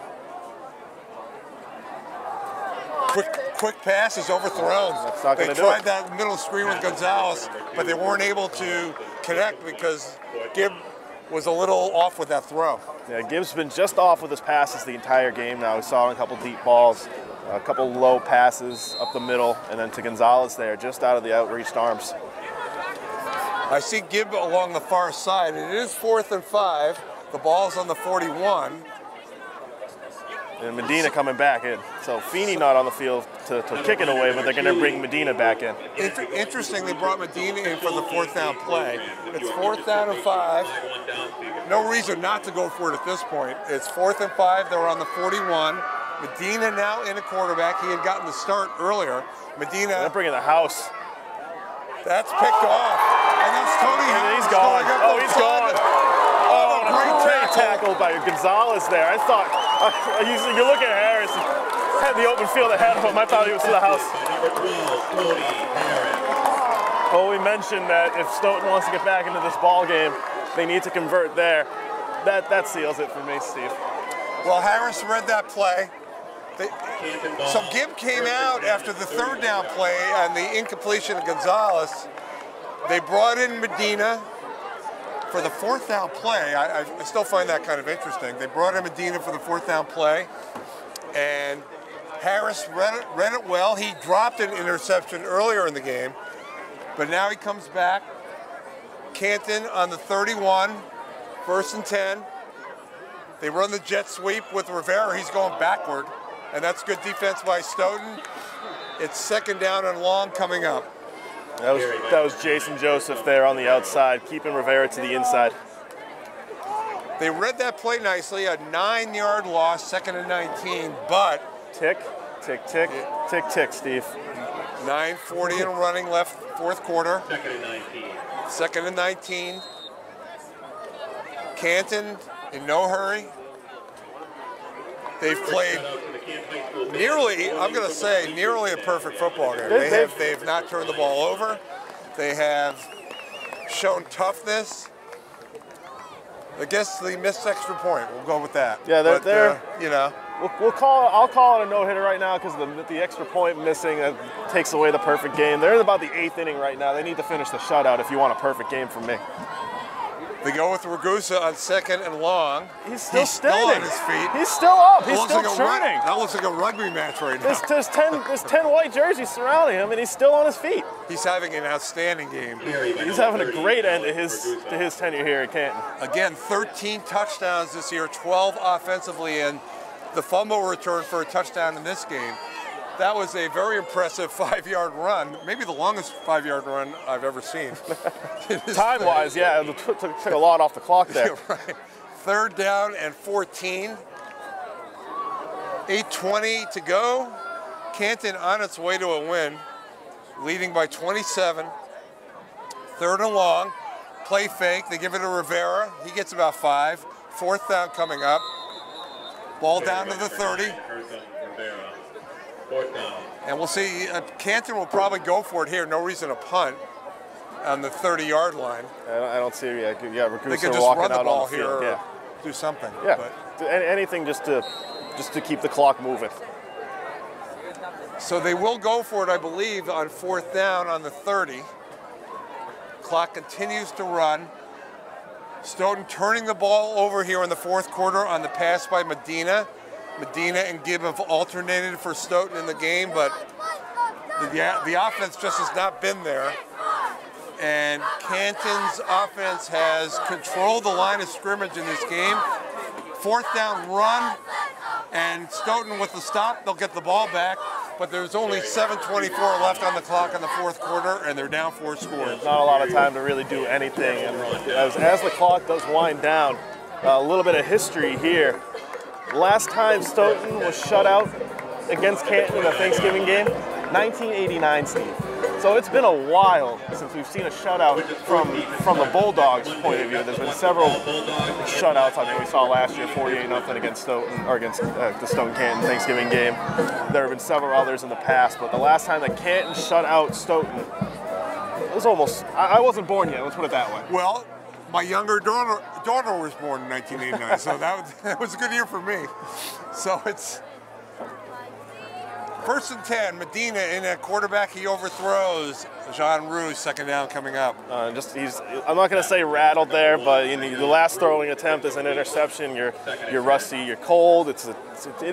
Quick pass is overthrown. They tried that middle screen with Gonzalez, but they weren't able to connect because Gibb was a little off with that throw. Yeah, Gibb's been just off with his passes the entire game now. We saw a couple deep balls, a couple low passes up the middle, and then to Gonzalez there, just out of the outreached arms. I see Gibb along the far side. It is 4th and 5. The ball's on the 41. And Medina coming back in. So Feeney not on the field to kick it away, but they're going to bring Medina back in. Interesting, they brought Medina in for the 4th down play. It's 4th down and 5. No reason not to go for it at this point. It's 4th and 5. They're on the 41. Medina now in a quarterback. He had gotten the start earlier. Medina. They're bringing the house. That's picked off. And that's Tony Harris. He's gone. Oh, he's gone. Oh, great tackle by Gonzalez there. I thought, you look at Harris, had the open field ahead of him. I thought he was to the house. Well, we mentioned that if Stoughton wants to get back into this ball game, they need to convert there. That seals it for me, Steve. Well, Harris read that play. So Gibb came out after the third down play on the incompletion of Gonzalez. They brought in Medina for the fourth down play. I still find that kind of interesting. They brought in Medina for the fourth down play, and Harris read it well. He dropped an interception earlier in the game, but now he comes back. Canton on the 31, 1st and 10. They run the jet sweep with Rivera. He's going backward, and that's good defense by Stoughton. It's 2nd down and long coming up. That was Jason Joseph there on the outside, keeping Rivera to the inside. They read that play nicely, a 9-yard loss, 2nd and 19, but... Tick, tick, tick, tick, tick, Steve. 9:40 and running left, 4th quarter. 2nd and 19. 2nd and 19. Canton in no hurry. They've played nearly, I'm going to say, nearly a perfect football game. They've not turned the ball over. They have shown toughness. I guess they missed extra point. We'll go with that. Yeah, they're you know. I'll call it a no-hitter right now because the extra point missing takes away the perfect game. They're in about the 8th inning right now. They need to finish the shutout if you want a perfect game from me. They go with Ragusa on 2nd and long. He's still on standing. his feet. He's still up. He's still churning. That looks like a rugby match right now. There's 10 white jerseys surrounding him, and he's still on his feet. He's having an outstanding game. He's having a great end to his tenure here at Canton. Again, 13 touchdowns this year, 12 offensively, and the fumble return for a touchdown in this game. That was a very impressive 5-yard run, maybe the longest 5-yard run I've ever seen. Time-wise, yeah, it took a lot off the clock there. Yeah, right. 3rd down and 14. 8:20 to go. Canton on its way to a win, leading by 27. 3rd and long. Play fake. They give it to Rivera. He gets about 5. 4th down coming up. Ball down to the 30. And we'll see, Canton will probably go for it here. No reason to punt on the 30-yard line. I don't see, yeah, they could just run the ball here or do something. Yeah, but anything just to keep the clock moving. So they will go for it, I believe, on 4th down on the 30. Clock continues to run. Stoughton turning the ball over here in the 4th quarter on the pass by Medina. Medina and Gibb have alternated for Stoughton in the game, but the offense just has not been there. And Canton's offense has controlled the line of scrimmage in this game. 4th down run, and Stoughton with the stop, they'll get the ball back, but there's only 7:24 left on the clock in the 4th quarter, and they're down 4 scores. Not a lot of time to really do anything. And as the clock does wind down, a little bit of history here. Last time Stoughton was shut out against Canton in a Thanksgiving game, 1989, Steve. So it's been a while since we've seen a shutout from the Bulldogs' point of view. There's been several shutouts. I mean, we saw last year 48-0 against Stoughton, or against the Stoughton-Canton Thanksgiving game. There have been several others in the past, but the last time that Canton shut out Stoughton, it was almost, I wasn't born yet, let's put it that way. Well, my younger daughter was born in 1989, so that was a good year for me. So it's 1st and 10, Medina in at quarterback, he overthrows. Jean Rouge, 2nd down coming up. I'm not going to say rattled there, but the last throwing attempt is an interception. You're rusty, you're cold. It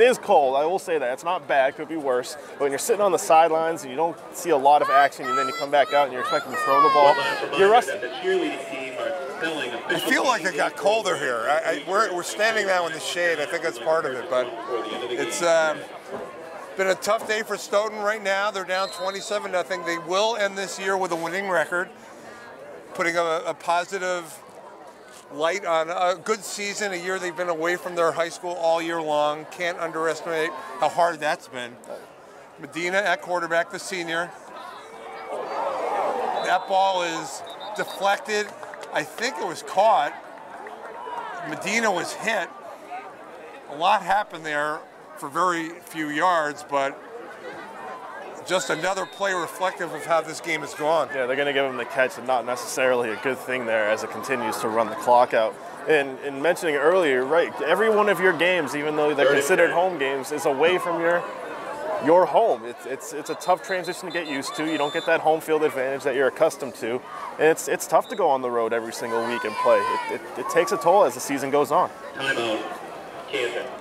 is cold, I will say that. It's not bad, could be worse. But when you're sitting on the sidelines and you don't see a lot of action and then you come back out and you're expecting to throw the ball, you're rusty. I feel like it got colder here. We're standing now in the shade. I think that's part of it, but it's been a tough day for Stoughton right now. They're down 27-0. They will end this year with a winning record, putting a positive light on a good season, a year they've been away from their high school all year long. Can't underestimate how hard that's been. Medina at quarterback, the senior. That ball is deflected. I think it was caught. Medina was hit. A lot happened there for very few yards, but just another play reflective of how this game has gone. Yeah, they're going to give him the catch, and not necessarily a good thing there as it continues to run the clock out. And mentioning earlier, right, every one of your games, even though they're considered home games, is away from your home. It's a tough transition to get used to. You don't get that home field advantage that you're accustomed to. And it's tough to go on the road every single week and play. It takes a toll as the season goes on.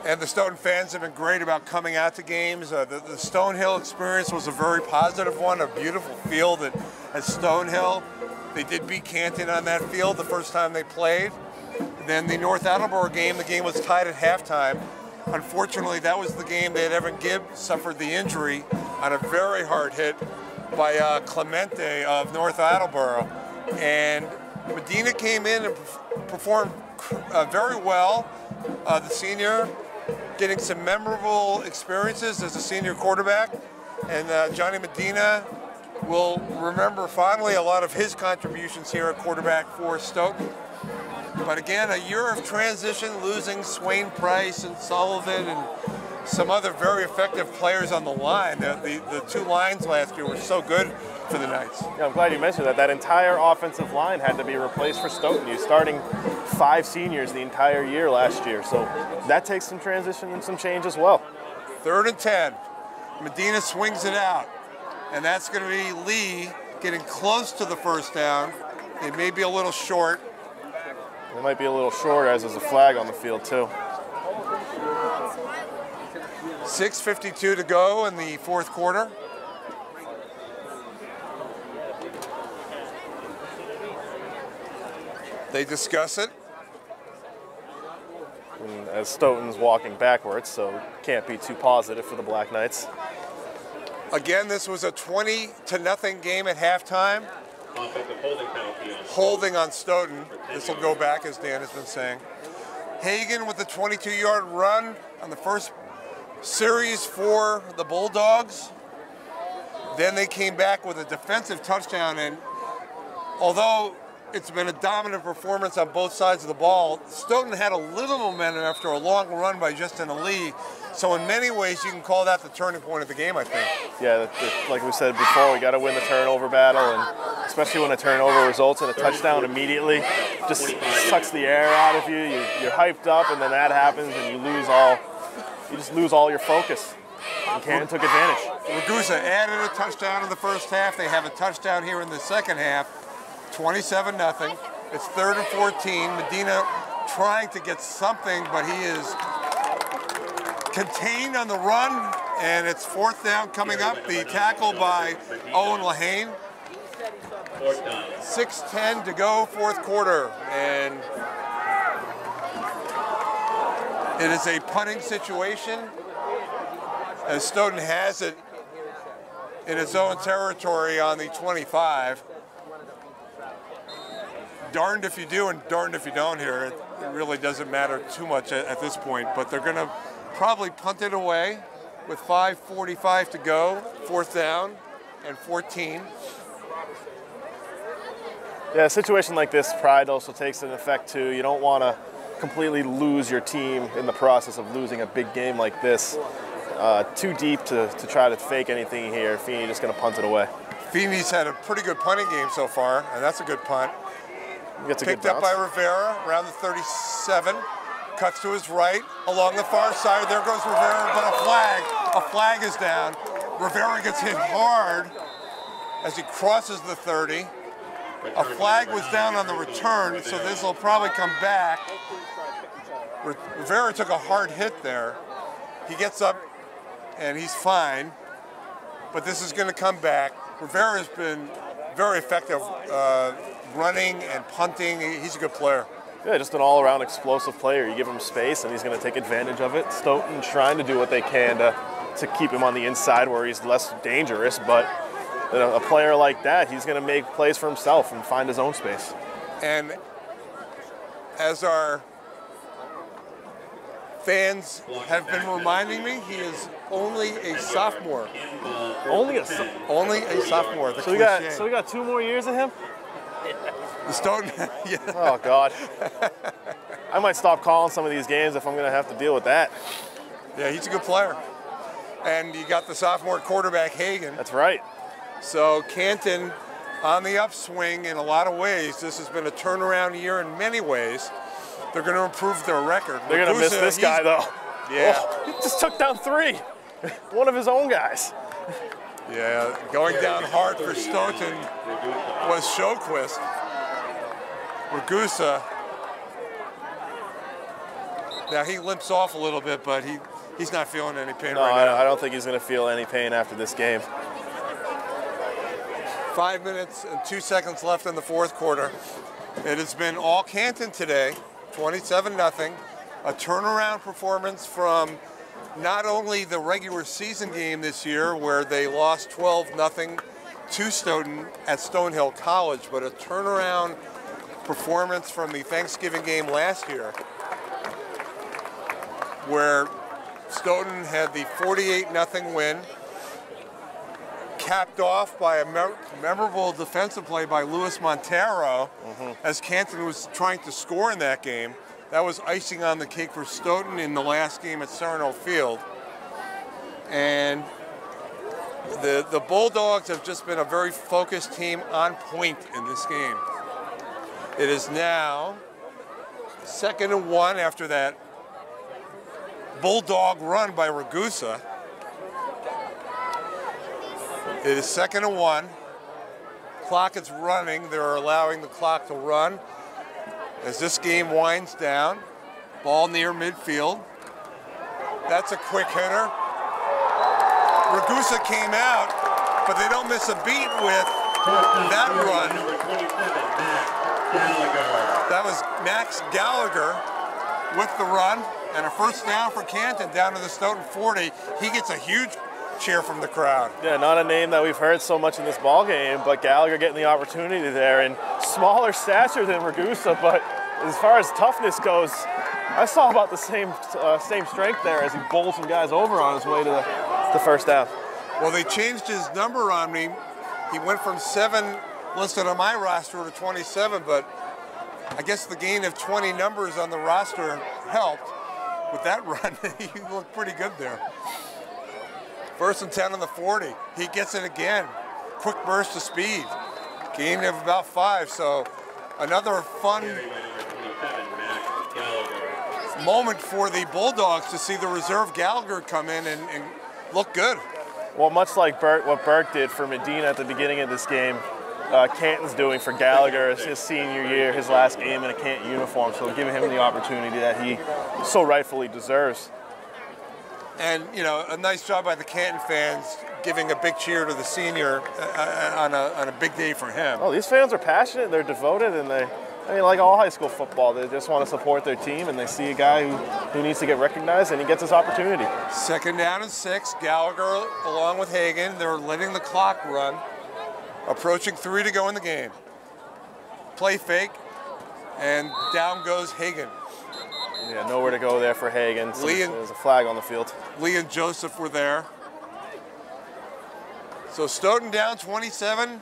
And the Stoughton fans have been great about coming out to games. The Stonehill experience was a very positive one, a beautiful field at Stonehill. They did beat Canton on that field the first time they played. Then the North Attleboro game, the game was tied at halftime. Unfortunately, that was the game that Evan Gibb suffered the injury on a very hard hit by Clemente of North Attleboro. And Medina came in and performed very well. The senior getting some memorable experiences as a senior quarterback. And Johnny Medina will remember fondly a lot of his contributions here at quarterback for Stoughton. But again, a year of transition, losing Swain Price and Sullivan and some other very effective players on the line. The two lines last year were so good for the Knights. Yeah, I'm glad you mentioned that. That entire offensive line had to be replaced for Stoughton. You're starting 5 seniors the entire year last year, so that takes some transition and some change as well. 3rd and 10. Medina swings it out, and that's going to be Lee getting close to the first down. It may be a little short. It might be a little short as there's a flag on the field too. 6:52 to go in the 4th quarter. They discuss it. And as Stoughton's walking backwards, so can't be too positive for the Black Knights. Again, this was a 20-0 game at halftime. Offensive holding penalty on Holding on Stoughton. This will go back, as Dan has been saying. Hagan with the 22-yard run on the first series for the Bulldogs. Then they came back with a defensive touchdown, and although it's been a dominant performance on both sides of the ball, Stoughton had a little momentum after a long run by Justin Ali. So in many ways, you can call that the turning point of the game, I think. Yeah, like we said before, we got to win the turnover battle, and especially when a turnover results in a touchdown immediately, just sucks the air out of you. You're hyped up, and then that happens, and you just lose all your focus. And Canton took advantage. Ragusa added a touchdown in the first half. They have a touchdown here in the second half, 27-0. It's 3rd and 14. Medina trying to get something, but he is contained on the run, and it's 4th down coming up. The tackle by Owen Lahane. 6:10 to go, 4th quarter, and it is a punting situation as Stoughton has it in its own territory on the 25. Darned if you do and darned if you don't here. It really doesn't matter too much at this point, but they're going to probably punt it away with 5:45 to go, 4th down and 14. Yeah, a situation like this, pride also takes an effect too. You don't want to completely lose your team in the process of losing a big game like this. Too deep to try to fake anything here. Feeney just going to punt it away. Feeney's had a pretty good punting game so far, and that's a good punt. Picked up by Rivera around the 37. Cuts to his right, along the far side. There goes Rivera, but a flag is down. Rivera gets hit hard as he crosses the 30. A flag was down on the return, so this will probably come back. Rivera took a hard hit there. He gets up, and he's fine, but this is going to come back. Rivera's been very effective running and punting. He's a good player. Yeah, just an all-around explosive player. You give him space, and he's going to take advantage of it. Stoughton trying to do what they can to keep him on the inside where he's less dangerous, but a player like that, he's going to make plays for himself and find his own space. And as our fans have been reminding me, he is only a sophomore. Only a sophomore. Only a sophomore. So we got 2 more years of him? The Stoughton, yeah. Oh, God. I might stop calling some of these games if I'm going to have to deal with that. Yeah, he's a good player. And you got the sophomore quarterback, Hagan. That's right. So Canton on the upswing in a lot of ways. This has been a turnaround year in many ways. They're going to improve their record. They're going to miss this guy, though. Yeah. Oh, he just took down 3. One of his own guys. Yeah, going down hard for Stoughton was Shoquist. Ragusa. Now he limps off a little bit, but he's not feeling any pain right now. I don't think he's going to feel any pain after this game. 5 minutes and 2 seconds left in the fourth quarter. It has been all Canton today, 27-0. A turnaround performance from not only the regular season game this year, where they lost 12-0 to Stoughton at Stonehill College, but a turnaround performance from the Thanksgiving game last year, where Stoughton had the 48-0 win, capped off by a memorable defensive play by Luis Montero as Canton was trying to score in that game. That was icing on the cake for Stoughton in the last game at Serenole Field. And the Bulldogs have just been a very focused team on point in this game. It is now 2nd and 1 after that Bulldog run by Ragusa. It is 2nd and 1. Clock is running. They're allowing the clock to run as this game winds down. Ball near midfield. That's a quick hitter. Ragusa came out, but they don't miss a beat with that run. That was Max Gallagher with the run, and a first down for Canton down to the Stoughton 40. He gets a huge cheer from the crowd. Yeah, not a name that we've heard so much in this ball game, but Gallagher getting the opportunity there, and smaller stature than Ragusa, but as far as toughness goes, I saw about the same strength there as he bowled some guys over on his way to the first down. Well, they changed his number on me. He went from 7 listed on my roster to 27, but I guess the gain of 20 numbers on the roster helped. With that run, he looked pretty good there. 1st and 10 on the 40. He gets it again. Quick burst of speed. Gain of about 5, so another fun moment for the Bulldogs to see the reserve Gallagher come in and look good. Well, much like what Burke did for Medina at the beginning of this game, Canton's doing for Gallagher as his senior year, his last game in a Canton uniform, so giving him the opportunity that he so rightfully deserves. And, you know, a nice job by the Canton fans giving a big cheer to the senior on a big day for him. Oh, these fans are passionate, they're devoted, and like all high school football, they just want to support their team, and they see a guy who needs to get recognized, and he gets his opportunity. 2nd down and 6, Gallagher along with Hagan. They're letting the clock run. Approaching 3 to go in the game. Play fake, and down goes Hagan. Yeah, nowhere to go there for Hagan. So there's a flag on the field. Lee and Joseph were there. So Stoughton down 27.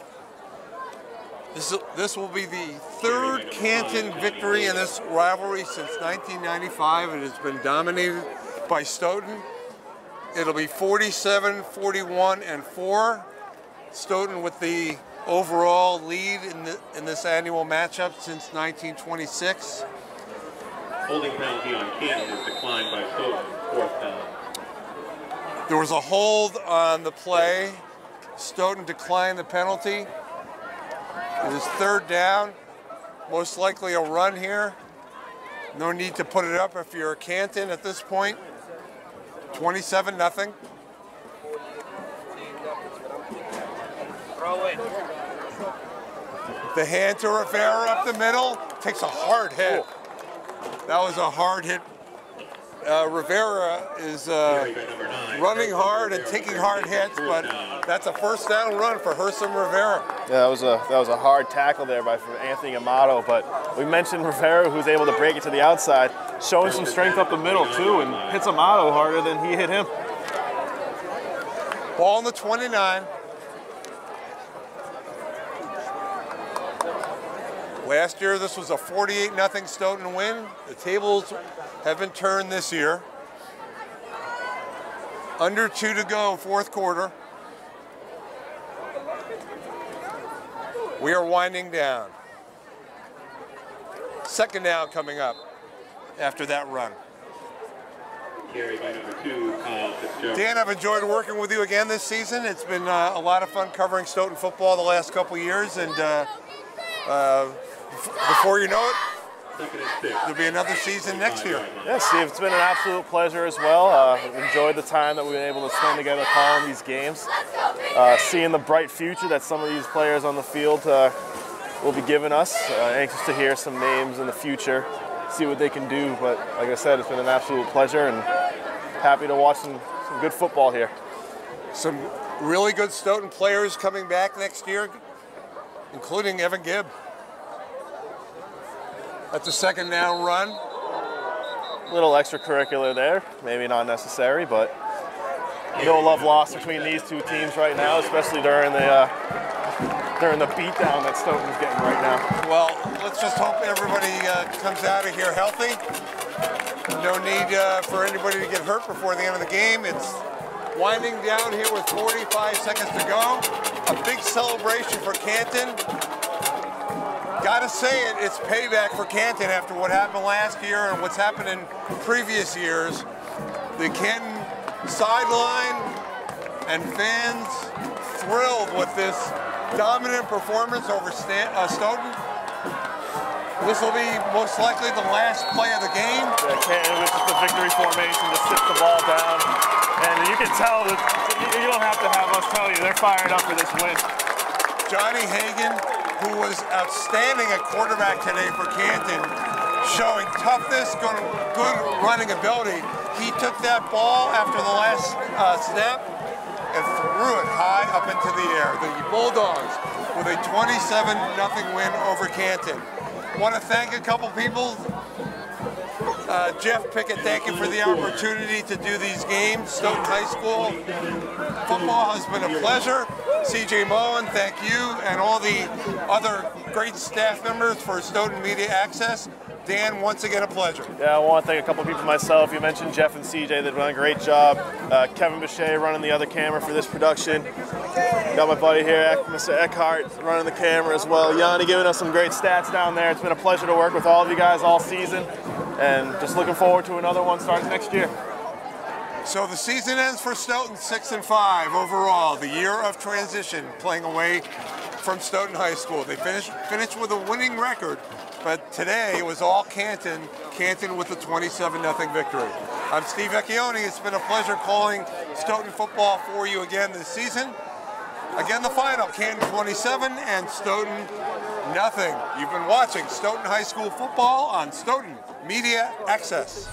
This will be the 3rd Canton victory in this rivalry since 1995. It has been dominated by Stoughton. It'll be 47, 41, and 4. Stoughton with the overall lead in this annual matchup since 1926. Holding penalty on Canton is declined by Stoughton, 4th down. There was a hold on the play. Stoughton declined the penalty. It is 3rd down, most likely a run here. No need to put it up if you're Canton at this point. 27-0. The hand to Rivera up the middle, takes a hard hit. That was a hard hit. Rivera is running hard and taking hard hits, but that's a first down run for Hersom Rivera. Yeah, that was a hard tackle there by Anthony Amato, but we mentioned Rivera, who's able to break it to the outside, showing some strength up the middle too, and hits Amato harder than he hit him. Ball on the 29. Last year, this was a 48-0 Stoughton win. The tables have been turned this year. Under 2 to go, fourth quarter. We are winding down. Second down coming up after that run. Carried by number 2, Kyle Fitzgerald. Dan, I've enjoyed working with you again this season. It's been a lot of fun covering Stoughton football the last couple of years, and before you know it, there'll be another season next year. Yeah, Steve, it's been an absolute pleasure as well. I've enjoyed the time that we've been able to spend together calling these games, seeing the bright future that some of these players on the field will be giving us. Anxious to hear some names in the future, see what they can do. But like I said, it's been an absolute pleasure, and happy to watch some good football here. Some really good Stoughton players coming back next year, including Evan Gibb. That's a second down run. A little extracurricular there, maybe not necessary, but no love lost between these two teams right now, especially during the beatdown that Stoughton's getting right now. Well, let's just hope everybody comes out of here healthy. No need for anybody to get hurt before the end of the game. It's winding down here with 45 seconds to go. A big celebration for Canton. Gotta say it, it's payback for Canton after what happened last year and what's happened in previous years. The Canton sideline and fans thrilled with this dominant performance over Stoughton. This will be most likely the last play of the game. Yeah, Canton with just the victory formation to sit the ball down. And you can tell that you don't have to have us tell you, they're fired up for this win. Johnny Hagan, who was outstanding at quarterback today for Canton, showing toughness, good running ability. He took that ball after the last snap and threw it high up into the air. The Bulldogs with a 27-0 win over Canton. I want to thank a couple people. Jeff Pickett, thank you for the opportunity to do these games. Stoughton High School football has been a pleasure. CJ Moen, thank you, and all the other great staff members for Stoughton Media Access. Dan, once again, a pleasure. Yeah, I want to thank a couple people myself. You mentioned Jeff and CJ, they've done a great job. Kevin Bichet running the other camera for this production. Got my buddy here, Mr. Eckhart, running the camera as well. Yanni giving us some great stats down there. It's been a pleasure to work with all of you guys all season, and just looking forward to another one starting next year. So the season ends for Stoughton 6-5 overall, the year of transition, playing away from Stoughton High School. They finished with a winning record, but today it was all Canton with a 27-0 victory. I'm Steve Vecchione. It's been a pleasure calling Stoughton football for you again this season. Again, the final, Canton 27 and Stoughton 0. You've been watching Stoughton High School football on Stoughton Media Access.